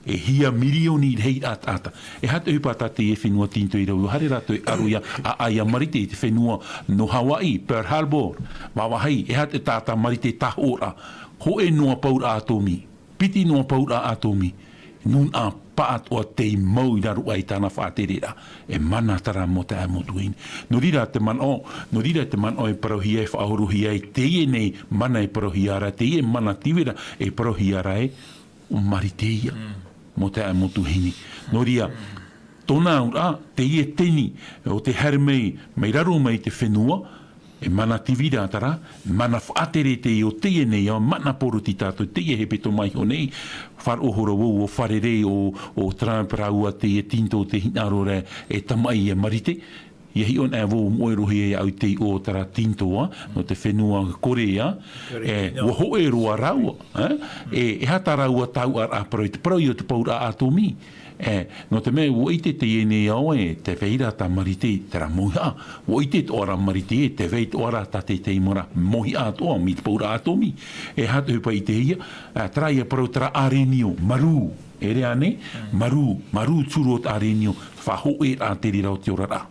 E hia milioni hei ata. E hata hupa tate e whenua tinto I rau. Hare rato e aruia a aia marite te whenua no Hawaii, Pearl Harbor, Wawahai. E hata tata marite tahora. Ho e noa paura atomi, piti noa paura atomi, nun a paat o te mau I raru ai tāna whaaterera, e mana tara mo te amotuin. No rira te man o e parohia e whaahorohia e te e nei mana e parohiara, te e mana tivira e parohiara e o mariteia mo te amotuhini. No rira, tōna ura, te e teni o te harmei, mei raru mai te whenua, e mana tivira tara, mana whaatere te o te e nei, mana poroti tātou, te e hepeto mai o nei, whar ohoro o wharere o Trump raua te e tinto te hinaro re e tamai e marite, ia hi on e wo moerohi e au te o tara tintoa, no te whenua Korea, e waho e roa raua, e hata raua tau ar a paroi, te paroi o te paura atomi, no te mea, wo ite te ene au e te veira ta marite tera mohi'a. Wo ite te ora marite e te veit ora ta te mora mohi'a atoa, mi te paura atomi. E hata hupa i te hia, trai e parau tera arenio, maru. E rea ne? Maru turu o te arenio, whaho e a te rira o te orara.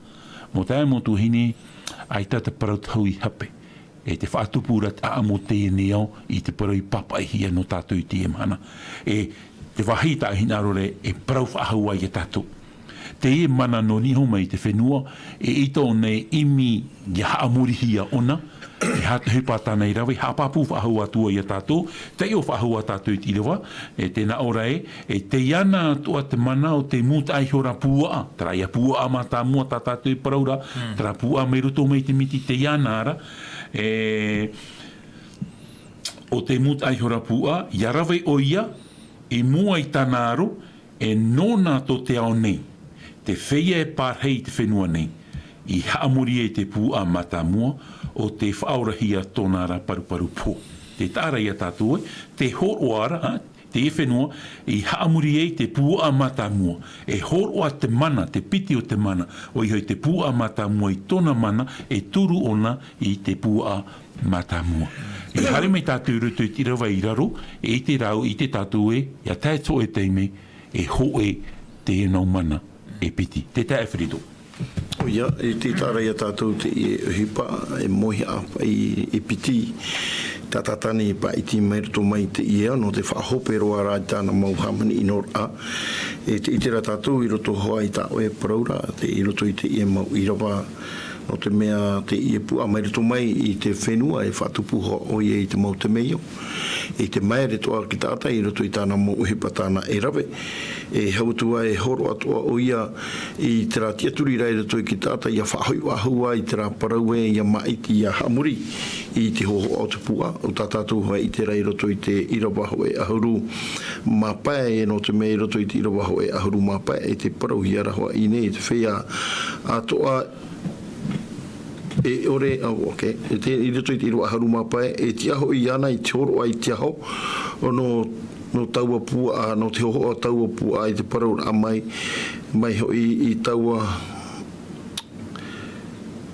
Mo te amotu hine, ai tata parau tau I hape. E te whaatupura te aamo te ene au, I te parau I papa I hia no tātou I te emana. Te wahita hinarore e parau whaahau ai e tātou. Te e mana no niho mai te whenua, e ito nei imi i haamurihia ona, E hata hipa tāna I rawe, hapapu whahua tua I a tātou, te o whahua tātou I rewa, e tēnā ora e te iana tua te mana o te mūta ai hora pua, tara ia pua ma tā mua tā tātou I paraura, tara pua me roto mei te miti te iana ara, o te mūta ai hora pua, ia rawe o ia, e mua I tāna aro, e nōna to te ao nei, te wheia e pārhei te whenua nei, I haamuri e te pūa matamua o te whaorahia tōnara paruparu pō. Te tāra ia tātou, te horoara, te e whenua, I haamuri e te pūa matamua, e horoa te mana, te piti o te mana, o I hoi te pūa matamua I tōna mana, e turu ona I te pūa matamua. I hare mei tātou rutu I rawa I raro, e te rau I te tātou ia tae tō e teime, e hoe te enau mana, e piti. Te tae whirito. O ia, e te tāra ia tātou te I hipa, e mohi apa I piti, tātatani pa I ti mai roto mai te ia, no te whahope roa rā tāna mauhamani I nor a, e te itera tātou I roto hoa I tā oe paraura, te I roto I te ia mau I rawa, no te mea te ia pua mai roto mai I te whenua, e whatupu hoa o ia I te mau te meio, e te mai re toa ki tātai I roto I tāna mau hipa tāna e rawe, e hautua e horo atua o ia I te rā tiaturi rai roto I ki tātai ia whahoi wahua I te rā paraue ia maiti ia hamuri I te hoho o te pua o tātātou hoa I te rai roto I te irawaho e ahuru mapae e no te mea roto I te irawaho e ahuru mapae e te parau hiara hoa I ne te whea atoa e ore, ok, e te I roto I te irawaho mapae e te aho I ana I te horo ai te aho o no taua pua, no te hoho o taua pua I te parau a mai hoi I taua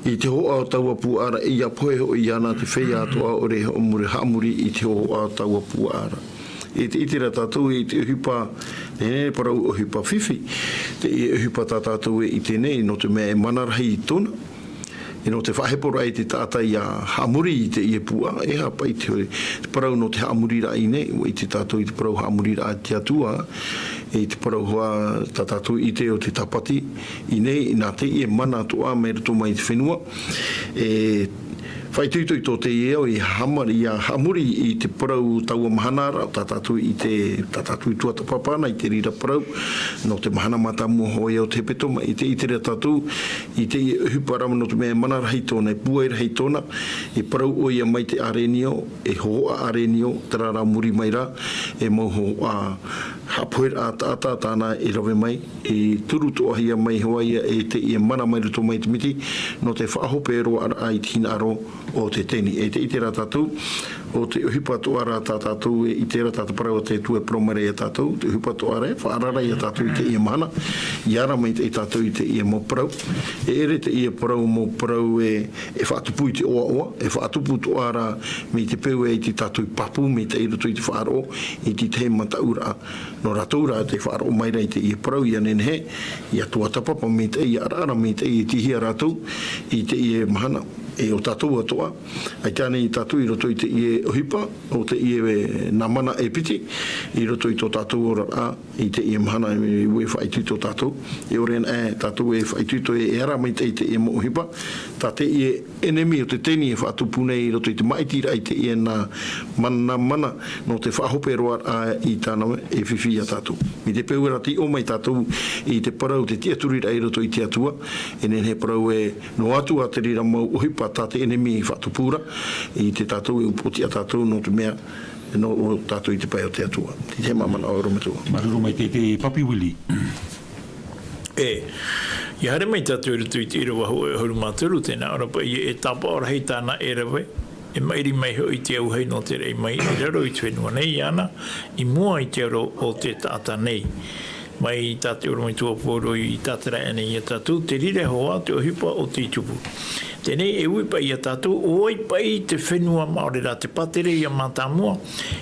I te hoho o taua pua ara I apoe hoi ana te whea atoa ore o mure hamuri I te hoho o taua pua ara. E te itira tātou I te uhipa, ne parau uhipa whiwhi, te uhipa tātou I te nei, no te mea e manarahi I tōna, e no te whahepora I te tātai a hamuri I te ie pua, e hapa I te parau no te hamuri ra I nei, I te tātou I te parau hamuri ra te atua, e te parau hoa tātou I te o te tapati, I nei, nā te ie mana toa me rato mai te whenua, e whaituitui tō te ieo I hamari a hamuri I te parau taua mahanara, tātou I te tātou tuata papana I te rira parau, no te mahana matamua hoi au te petoma, I te rea tātou, I te uhuparama no te mea manarahi tōna, e puaira hei tōna, e parau o ia mai te arenio, e hoa arenio, tarara muri mai rā, e moho a hapuer a tātā tāna e rawe mai, e turu toa hia mai hoa ia, e te ia mana mai ruto mai te miti, no te whahope roa ara ai tina aro, o te teni. E te itera tātou, o te uhipa toa rā tātou, e itera tātou parau te tue promare a tātou, te uhipa toa rā, whaarara I a tātou I te ia mana, iara mai te tātou I te ia mo parau, e ere te ia parau mo parau e whaatupu I te oa oa, e whaatupu toa rā me te peu e te tātou papu, me te iroto I te whaaro, I te te mataura, no rātou rā te whaaro mai rei te ia parau, I anen he, I a tua tapapa me te ia arara, me te ia tihia rātou, I te ia mahana. E o tātou atoa, ai tāne I tātou I roto I te ie ohipa, o te ie nā mana e piti, I roto I tō tātou ora a, I te ie mahana e ue whaitui tō tātou, e ore e tātou e whaitui tō e ara mai te ie mo ohipa, tā te ie enemi o te teni e whaatupune I roto I te maitira I te ie nā mana, no te whahope roa a I tāna e whiwhi a tātou. Mi te peuera ti o mai tātou I te parau te tiaturira I roto I te atua, e nen he parau e no atu a te rira mau ohipa tā te enemi I whaatupura I te tātou e upoti a tātou no te mea no o tātou I te pai o te atua. Te te mamana o rometua. Maruru mai te papi wili. I hare mai tātou rutu I te irawaho e huru māturu tēnā ora pa I e tapa ora hei tāna e rawe, e mairi mai ho I te au hei no te rei mai I raro I te whenua nei ana, I mua I te aro o te tāta nei. Mai tāte ora mai tua pōro I tātara ane I a tātou, te rire hoa te ohipa o te tupu. Tēnei e ui pa I a tātou, oi pa I te whenua maore rā te patere I a mātāmua,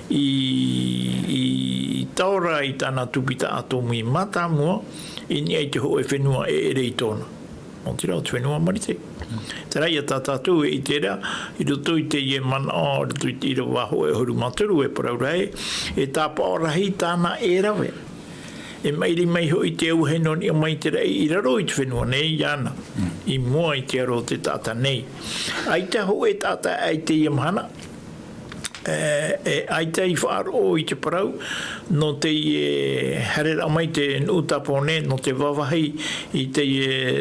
I taora I tāna tupita atomu I mātāmua, I ni ai te ho e whenua e ere I tōna. O te rao te whenua marite. Tera I a tātou e I tērā, I roto I te ie mana o, roto I te ira waho e huru maturu e paraurai, e tāpa o rahi tāna e rawe. E mairi mai ho I te au he noni o mai te rei I raro I te whenua nei iana. i mua i te aro te tata nei. Ai te ho e tata ai te iamhana, ai te i whaaro i te parau, no te herera mai te utapone, no te wawahi i te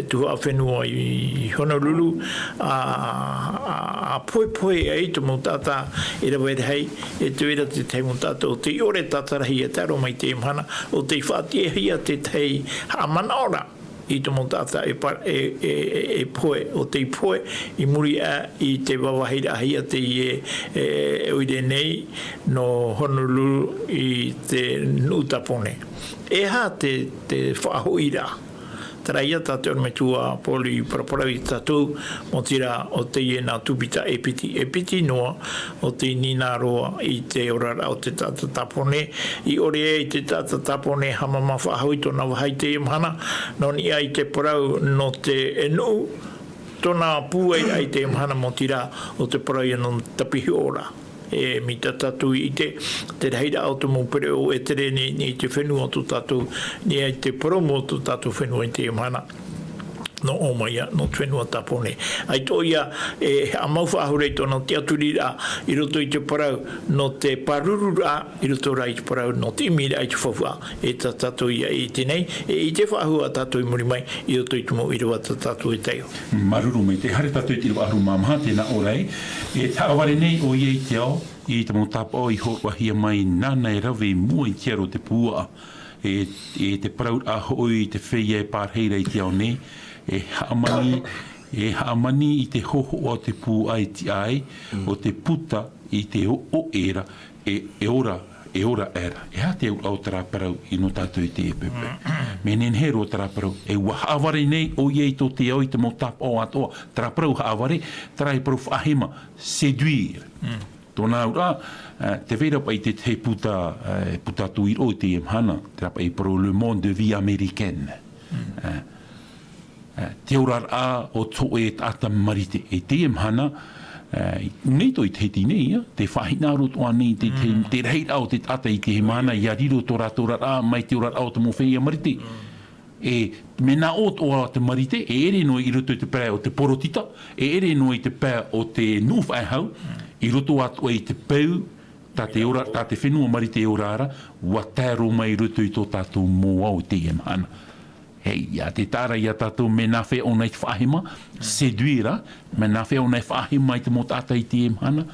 tuha whenua i Honolulu, a poe ai te mutata e rawe hei, e te wera te tei mutata o te ore tatarahi e taro mai te imhana, o te whaatiehia te tei hamana ora. I te motata e poe, o te poe, i muri i te wawahira ahia te oire nei no Honolulu i te Utapone. E ha te whahoira. Tara ia tātou me tua poli parapara i tātou mo tira o te nā tupita e piti noa o te nina roa i te orara o te tata tapone i ore i te tata tapone hamama whahau i tōna wahai te imhana noni ai te parau no te enu tōna pūai ai te imhana mo tira o te parau i non tapihi ora. E mi tatu i te reira au te mōpere o e tere ni te whenua tu tatu, ni ai te promo tu tatu whenua i te imana. No omaia, no whenua tapone. Ai tō ia, a mauwhaahurei tōna te aturira i roto i te parau, no te parurura i roto rai te parau, no te imira i te whawha, e ta tatu ia i tenei, e i te whaahua tatu i muri mai, i roto i te mo i roa ta tatu i teo. Maruru mai, te hare tatu i te aru mamaha, tēnā orei, e tāware nei o iei te ao, i te motapa o i horuahia mai, nana e rawe mua i tiaro te pua, e te parau a hoi te whea e pārheira i te ao nei, e haamani i te hoho o te pū ai ti ai, o te puta i te o era, e ora era. E ha te au taraparau i no tātou i te e pepe. Me nenhero taraparau, e wahaaware nei o iei tō te au i te motapa o atoa, taraparau haaware, tarai parau whahema, séduire. Tōna ura, te wera i te puta tuiro i te imhana, te parau le monde de vie américaine. Te orar a o tō e tata marite e te imhana nei to i te heti nei te whahinaro toa nei te reira o te tata i te himana i ariro tō rātorar a mai te orar a o te mowhea marite e me nā o tō te marite e ere no i roto i te pēr o te porotita e ere no i te pēr o te nuwhaihau i roto atu i te pēu tā te whenua marite e orara wa tēro mai roto i tō tātou mō au te imhana. Hei, ia te tāra ia tātou me nā whea o nei whahima, seduira, me nā whea o nei whahima i te motata i te imhana,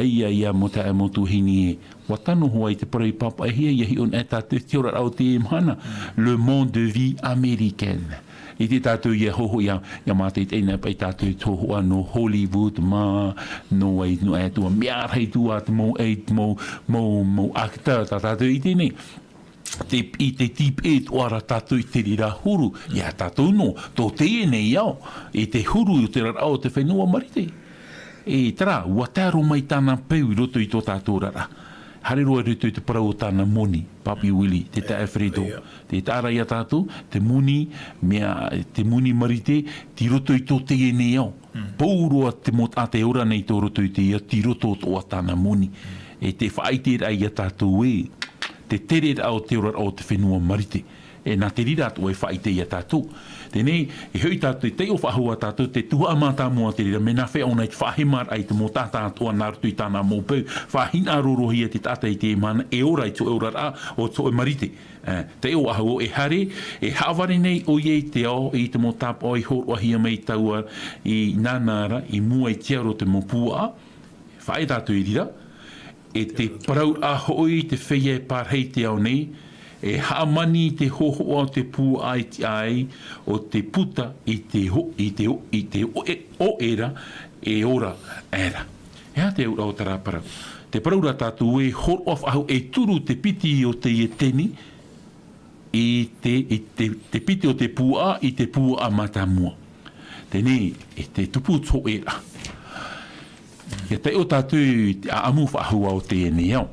ia mo te motu hini e, watano hoa i te parei papa e hia, iahi on e tātou te ora au te imhana, le monde de vie américaine. I te tātou ia hoho ia mātei teina pai tātou tohoa no Hollywood no e tua mearhei tua te mō akta tātou i tēnei. I te tip e toara tātou i te rira huru, ia tātou no, tō te e nei au, i te huru i te rarau te whenua marite. E tara, ua tāro mai tāna peu i roto i tō tātou rara. Hare roa roto i te parau o tāna moni, Papi Willi, te ta Alfredo. Te tāra ia tātou, te muni marite, ti roto i tō te e nei au. Pauroa te mot a te ora nei tō roto i te ia, ti roto o tāna moni. E te whaitera ia tātou e, te tere au te ora o te whenua marite. E nā te rira atu e whaite ia tātou. Tenei, e hui tātou te o whahua tātou, te tua amata mua te rira, me nā whea o nei te whahemar ai te mō tātā atua nā rutu i tāna mōpeu, whahina rorohia te tāta i te mana, e ora i tō e ora rā o tō e marite. Te o ahu e hare, e haware nei o iei te ao, i te mō tāpa o i hōruahia mei taua i nānara, i mua i tiaro te mō pua, whae tātou i rira, e te parau a hoi te whea pārhei te au nei, e haamani te hoho o te pū ai te ai, o te puta i te o era, e ora era. Hea te ura o tara parau. Te parau ra tātou e hor of ahu e turu te piti o te ieteni, i te piti o te pū a, i te pū a matamua. Tenei, e te tupu tō era. Ia te o tātou a amu whahua o te ene au.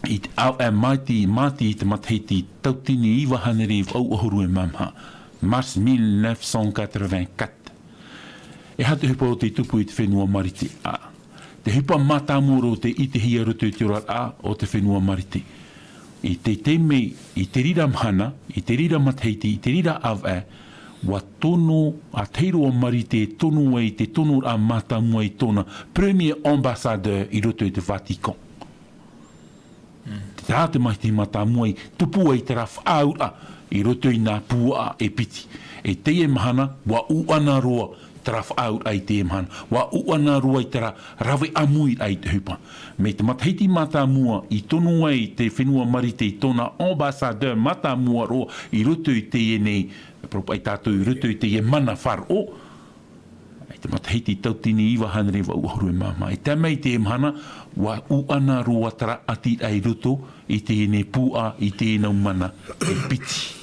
I te au e mati i te matahiti tautini i wahanere au ohuru e mamha. Mars 1984. E hatu hipa o te tupu i te whenua marite a. Te hipa matamuro te i te hia roto i te ora a o te whenua marite. I te teme, i te rira mhana, i te rira matahiti, i te rira au e, wa tono a teiro o mari te tono ai te tono a mata mua i tona Premier Ambassadeur i roto i te Vatican. Te tāte mai te mata mua i tupu ai te rafaaura i roto i nā pua e piti. E te e mahana wa uana roa te rafaaura ai te e mahana. Wa uana roa i te rawe amui ai te hupa. Me te mataiti mata mua i tono ai te whenua mari te tona Ambassadeur mata mua roa i roto i te e nei ai tātou i roto i te e mana wharo. Ai te matahiti tautini iwa hanere wa uahoru e mama. E te mei te e mahana, wa uana roa tara ati ai roto i te e ne pua i te e nau mana e piti.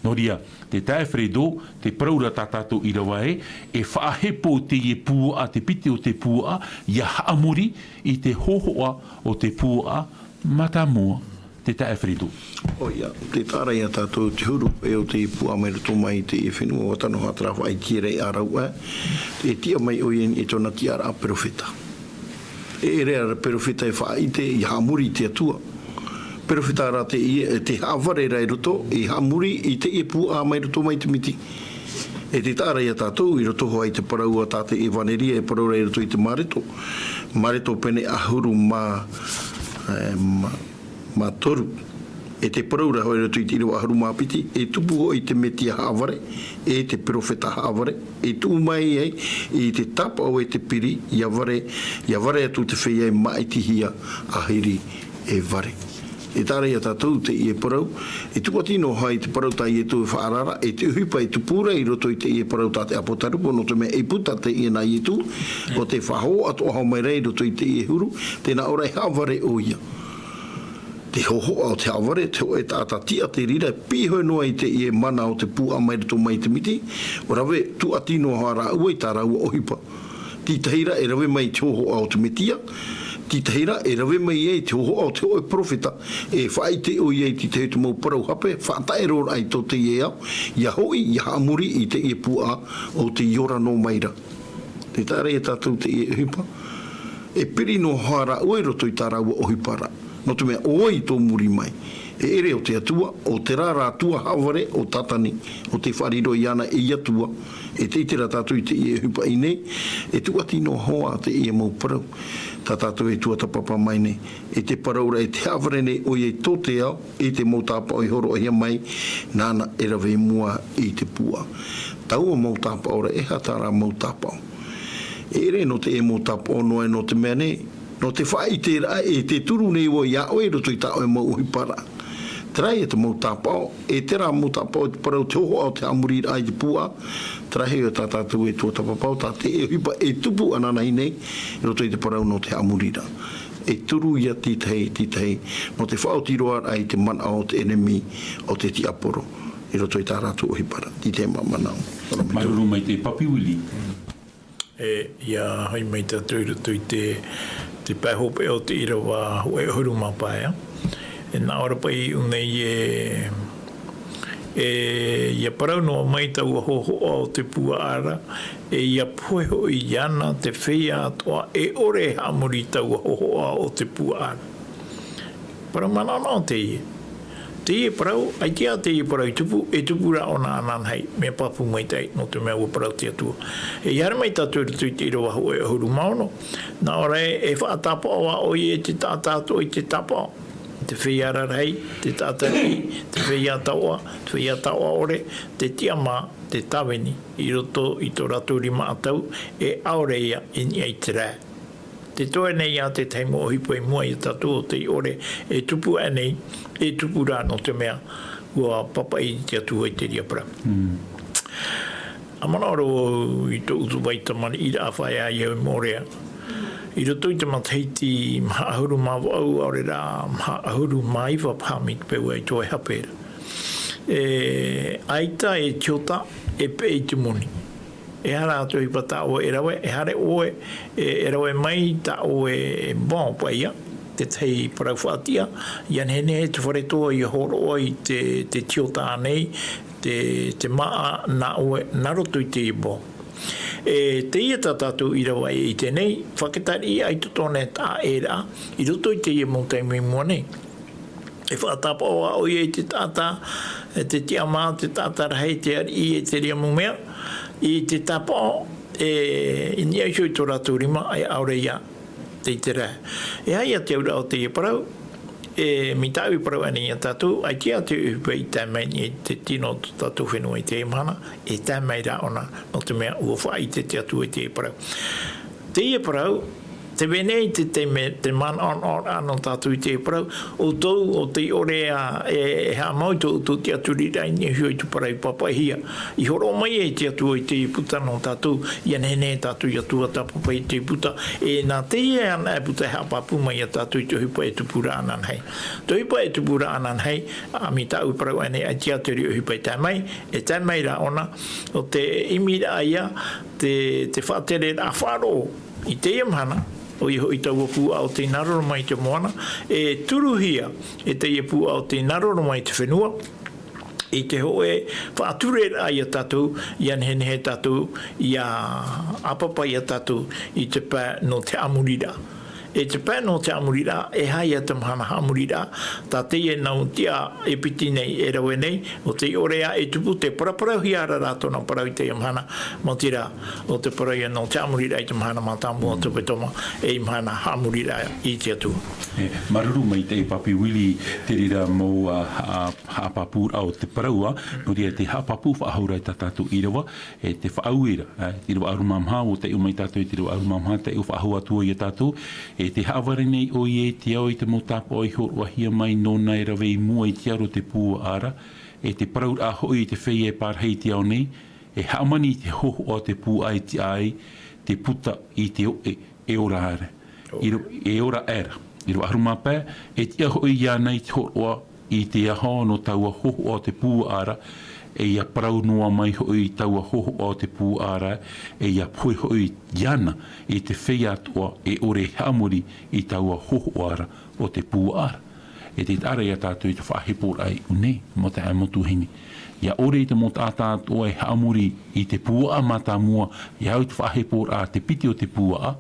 Noria, te tae Fredo, te praura tā tātou i rawa e whaahepo te e pua te piti o te pua, ia haamuri i te hohoa o te pua matamua. Te tae Fredo. O ia, te tārai a tātou te huru e o te pua mai rato mai te e whenua o tano hatrawa ai tirei a raua. E tia mai o ien e tona tiara a perofeta. E rea perofeta e whaaite i haamuri te atua. Perofeta ara te haaware rai roto i haamuri i te e pua mai rato mai te miti. E te tārai a tātou i roto hoa i te parau a tāte e vaneria e parau rai roto i te mareto. Mareto pene ahuru ma toru. E te paraura hoi rato i te iro aharu mapiti, e tupu ho i te metia haaware, e te profeta haaware, e tu mai ei, i te tapa o e te piri, ia ware atu te whea e maitihia ahiri e ware. E tārai a tātou te i e parau, e tupa tino hai te parau tai e tu e whaarara, e te uhipa e tupura i roto i te i e parau tā te apotarupo, no te mea e puta te i e nai e tu, o te whaho atu ahau mai rei roto i te i e huru, tēnā ora e haaware o ia. Te hoho au te aware, te o e tātatia te rira, pihoi noa i te i e mana o te pua mai rato mai te miti, o rawe tu atino hara ua i tā raua ohipa. Ti tahira e rawe mai te hoho au te metia, ti tahira e rawe mai e te hoho au te o e profeta, e whai te o i e ti te mau parau hape, whaatai rora ai tō te i e au, ia hoi, ia haamuri i te i e pua o te iora no maira. Te tāre e tātou te i e hipa, e piri no hara ua i roto i tā raua ohipara. No te mea oi tō muri mai. E ere o te atua, o te rara atua haware o tatani, o te whariro i ana e atua, e te itera tātou i te i e hupa i nei, e tuati no hoa te i e mau parau. Tā tātou e tua tapapa mai nei, e te paraura e te haware nei o i e tō te au, e te mau tāpa o i horo ahia mai, nāna e rawe mua i te pua. Tau o mau tāpa ora e hatara mau tāpa. E ere no te e mau tāpa o noe no te mea nei, no te whai te rai e te turu nei o ia oe roto i tau e mau uhipara. Trai e te mau tāpao, e te rā mau tāpao te parau te hoho au te amuri ai te pua, trai o tā tātou e tua tapapao, tā te e hipa e tupu anana i nei, roto i te parau no te amurira. E turu ia titei, no te whaotiroa ai te mana o te enemi o te tiaporo, i roto i tā rātou uhipara, ti te manao. Maruru mai te papi wili. Ia hai mai tātou roto i te pēhope o te irawa hoi huru mapaya. E nā ora pai unei ia parau noa mai tau hoho o te pua ara, e ia poeho i ana te whea atoa, e ore hamuri tau hoho o te pua ara. Parau mana no te ie. Te ie parau, ai tia te ie parau i tupu, e tupu ra o nā ananhei, mea papu mai tei, no te mea ua parau te atua. E iara mai tātou tu i te irawa hoi huru maono, nā ora e whaatapa oa o i e te tātātou i te tapa, te whiara rei, te tātari, te whiataoa, te whiataoa ore, te tiama, te taweni, i roto i tō ratu rima atau, e aore ia ini ai te rā. Te toe nei a te taimo o hipo e mua i tātou o te ore, e tupu anei, e tupu rā no te mea, ua papa i te atu i te ria pra. Amana oro i tō utu waita mani i rā whai a iau morea. I roto i te mataiti maha ahuru mawa au aore rā maha ahuru maiwa pāmit peua i tō e hapera. Aita e tiota e pe i te moni. E hara atu i pata o e rawe, e hare oe, e rawe mai ta o e bon paia, te tei parau whaatia, ian hene te wharetoa i horo o i te tiota anei, te maa na oe, naroto i te i bon. E te ia tātātou i rawa i tenei, whaketari ai totone tā e rā, i roto i te ia mōtai mui mua nei. e whaatapa o i te tata, te tia mā, te tata rahei te ari te ria mumea, i te tapa i ni aisho i tō rātou rima, ai aure ia, te te rea. E hai a te aura o te i parau, mi tāwi parau ane ia tātou, ai kia te uhupa i tā mei ni te tino tātou whenua i te imana, e tā mei rā ona, no te mea ua whai te atu i te i parau. Te i parau, te venei te man on ano tātou i te parau, o tau o te ore e ha mau tō te aturi rai ni hui tu parai papahia. I horo mai e te atu i te puta no tātou, i anene tātou i atu a tapapa i te puta, e nā te e ana e puta hea papu mai a tātou i te hupa e tupura anan hei. Te hupa e tupura anan hei, a mi tāu parau ane a te aturi o hupa i tā mai, e tā mai ra ona, o te imira ia, te whātere a wharo i te imhana, o i hoi tau pū au te naroro mai te moana, e turuhia e te pū au te naroro mai te whenua, e te hoe whāture ai a tātou, i anhene he tātou, i a apapai a tātou, i te pā no te amurira. E te pā no te amurira, e hai a te mahana amurira, tā te e nau tia e piti nei, e rawe nei, o te orea e tupu te paraparau hiara rātou na parau i te mahana, mo tira, o te parau i no te amurira i te mahana mā tāmu o te petoma, e i mahana amurira i te atua. Maruru mai te papi wili te rira mō hapapūra o te paraua, no ria te hapapu whaahura i tātou i rawa, e te whaauira, i rawa arumamha, o te umai tātou i te rawa arumamha, te whaahua tua i tātou, e te haware nei o i e te au i te motapa o i horo ahia mai nona e rawe i mua i te aro te pua ara, e te paraur a hoi i te whei e pārhei te au nei, e haamani te hoho o te pua ai te ai, te puta i te oe e ora are, e ora era. I roa harumapē, e te aho i nei te horoa i te aho no taua hoho o te pū ara, e ia parau noa mai hoi taua hoho o te pū ara, e ia poi hoi iana i te whei atua e ore hamuri i taua hoho ara o te pū ara. E te tara ia tātou i te whahepor ai une, mo te aimotu hini. Ia ore i te mo tātou e hamuri i te pū a mata mua, ia au te whahepor a te piti o te pū a,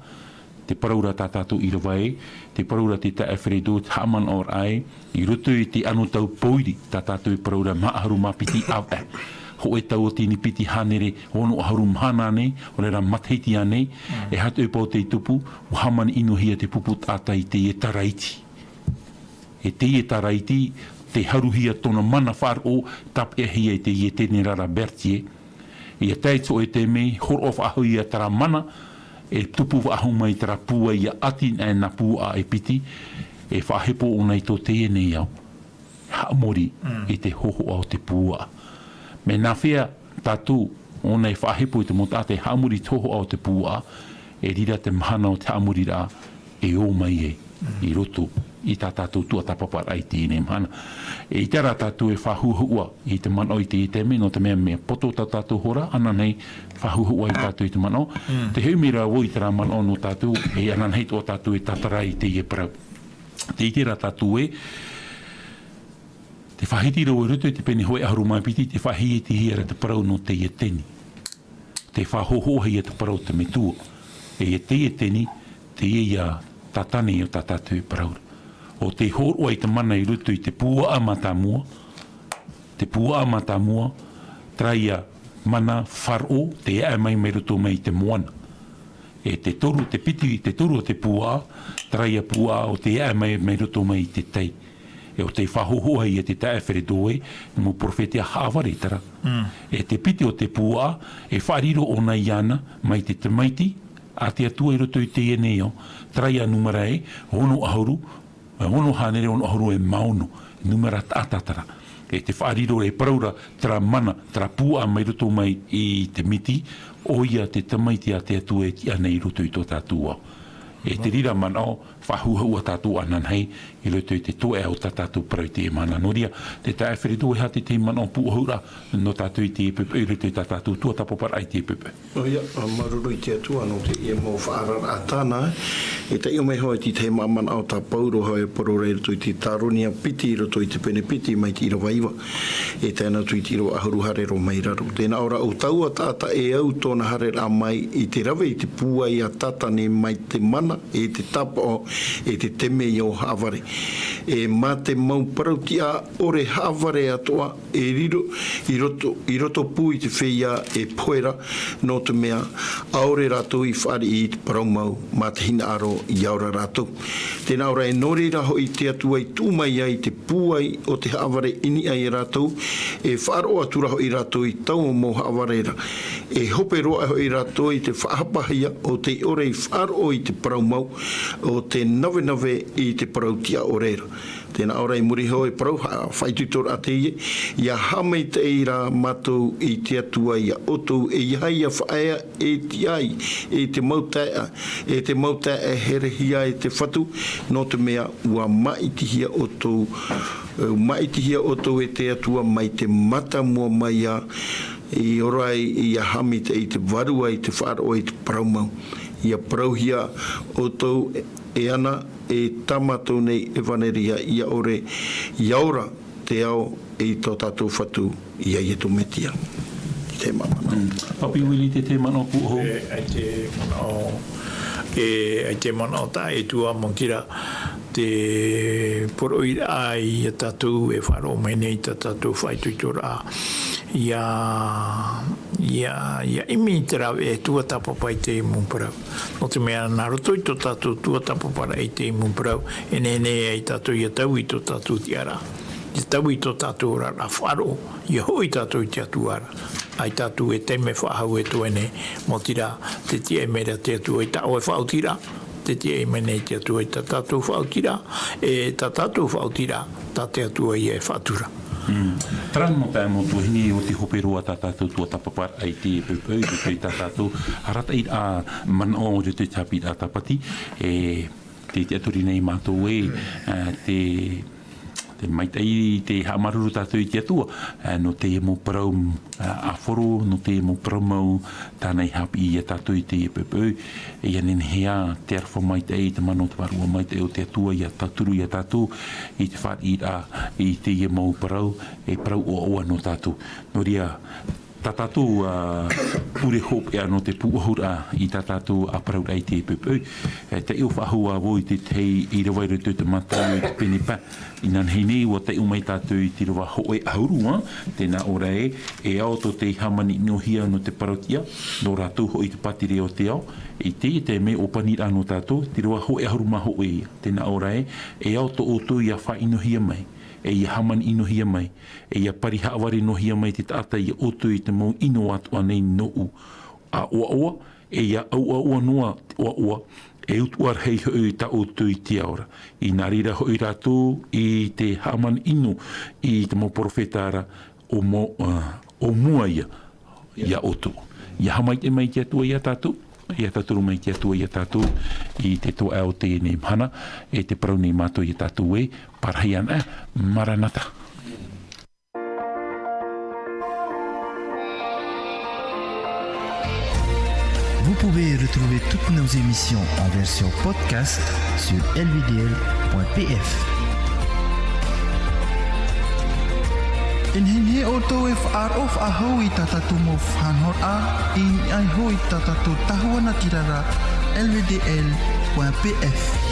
te paraura tātātou i rawai, te paraura te ta Alfredo, te haman or ai, i rutu i te anu tau poiri, tātātou i paraura maaharu mapiti awe. Ho e tau o tini piti hanere, ono aharu mhana nei, o rera matheiti anei, e hatu e pō te tupu, o haman inohia te pupu tātai te e taraiti. E te e taraiti, te haruhia tona mana wharo, tap e hia te e tene rara Bertie. I a teitso e te mei, hor of ahuia tara mana, e tupu ahu mai tera pua i a ati e na pua e piti, e whahepo o nei tō te nei au. Haamori i te hoho au te pua. Me nā whea tātou o nei whahepo i te motate haamori toho au te pua, e rira te mahana o te haamori rā e o mai e, i roto i tā tātou tua tapapar ai tēnei mahana. E i tērā tātou e whahuhua i te manao i te iteme, no te mea mea poto tā tātou hora, ana nei whahuhua i tātou i te manao. Te heumira o i tērā manao no tātou, e ana nei tō tātou e tātarai i te ie parau. Te i tērā tātou e, te whahiti rau e ruto i te pene hoi aharu mai piti, te whahi e te hiera te parau no te ie teni. Te whahohohi e te parau te metua. E te ie teni, te ie ia tatane o tā tātou e paraura. O te horo ai te mana i rutu i te pua a matamua, te pua a matamua, traia mana wharo, te ea mai me rutu mai te moana. E te toru, te piti, te toru o te pua, traia pua o te ea mai me rutu mai te tei. E o te whahohoa i te tae wheredoe, ni mo profetia haware tara. E te piti o te pua, e whariro o nei ana, mai te tamaiti, a te atua i rutu i te eneo, traia numera e, ono ahuru, ono hanere ono ahuru e mauno, numera atatara. E te whaariro e paraura tra mana, tra pua mai ruto mai i te miti, o ia te tamaiti a te atua e ki anei ruto i tō tātua. E te rira manao, whahuha ua tātou anan hei, i ruto i te toe au tātou parau te e mana noria. Te tae wheredo e hati te manao puahura, no tātou i te epepe, i ruto i tātou tua tapopar ai te epepe. O ia, maruru i te atua, no te ia mō whaarara a tāna, e te io mai hoa i te maman au tā pauro hau e poro rei ruto i te tāronia piti, ruto i te pene piti, mai te irawa iwa. E tēnā tu i te irawa ahuru harero mai raru. Tēnā ora o taua tāta e au tōna harera mai i te rawe, i te pua i a tatane mai te mana, e te tapa o e te teme i o haaware. E mā te mau parautia ore haaware atoa e riro i roto pū i te whia e poera no te mea aore rātou i whaari i te paraumau mā te hina aro i aura rātou. Tēnā ora e nore raho i te atua i tūmai ai te pūai o te haaware ini ai rātou e whaaro atu raho i rātou i tau o mō haaware ra. E hope roa ho i rātou i te whaapahia o te ore i whaaro i te paraumau o te nawe i te parautia o reira. Tēnā ora i muri ho e parau whaitutor a te ie, ia hamei te eira mātou i te atua ia otou e ihaia whaea e ti ai, e te mautaa e herehia e te whatu, no te mea ua maitihia otou e te atua mai te mata mua mai a i orai ia hami te i te varua i te whaaro i te paraumau. Ia parauhia otou e ana e tamatou nei e vaneria ia ore iaura te ao e tō tātou whatu ia i tu metia. I te mamana. Papi wili te mana ku ho. E te mana ta e tua mongkira te poroi ai e tātou e wharo mai nei tātou whaituitora ia imi te rau e tua tapapa i te mumparau. No te mea naroto i tō tātou tua tapapara i te mumparau e nene e tātou i tau i tō tātou tiara. I tau i tō tātou rara wharo i hoi tātou i te atuara. Ai tātou e teime whahau e tuene mo tira te tia e mera te atua i tāo e whautira. Te tia e mene te atua i tā tātou whautira e tā tātou whautira tā te atua i e whatura. Tran mo pēr mo tuhini o te hope roa tā tātou tua tapapar ai te pepeu i tā tātou harata i a mana o te tapi a tapati e te aturi nei mātou e te maitai te hamaruru tātou i te atua no te mo parau a whoro no te mo parau mau tānei hapi i a tātou i te pepeu e anen hea te arwha maitai te mano te warua maitai o te atua i a tāturu i a tātou i te whaat i te mo parau e parau o oa no tātou no ria tā tātou pure hope e ano te puahura i tā tātou a parau ai te pepeu. Te eo whahua wo i te tei i rawairu tū te matau i te penepa. I nan hei o te umai tātou i te rawa hoe ahurua, tēnā ora e ao to te hamani inohia no te parautia, no rātou ho i te patire o te ao, i te me opani ano tātou, te rawa hoe ahuruma hoe ia, tēnā ora e ao to o tō i a wha inohia mai. E ia haman inohia mai, e ia pari haawari inohia mai te tata i otu i te mau ino atua nei nou a oa, e ia au noa oa, e utuar hei hoi ta otu i te aora. I nārira hoi rātou i te haman ino i te mau profetara o mua ia otu. Ia hamai te mai kia tua ia tātou. Ia tāturu mai kia tua ia tātou i te toa au te nei mhana e te parau nei mātou ia tātou e parhaian maranata. Vous pouvez retrouver toutes nos émissions en version podcast sur lvdl.pf. In hine o tō e whaarof a hau i tātou mo whanhor a in ai hoi tātou tahuana tirara lvdl.pf.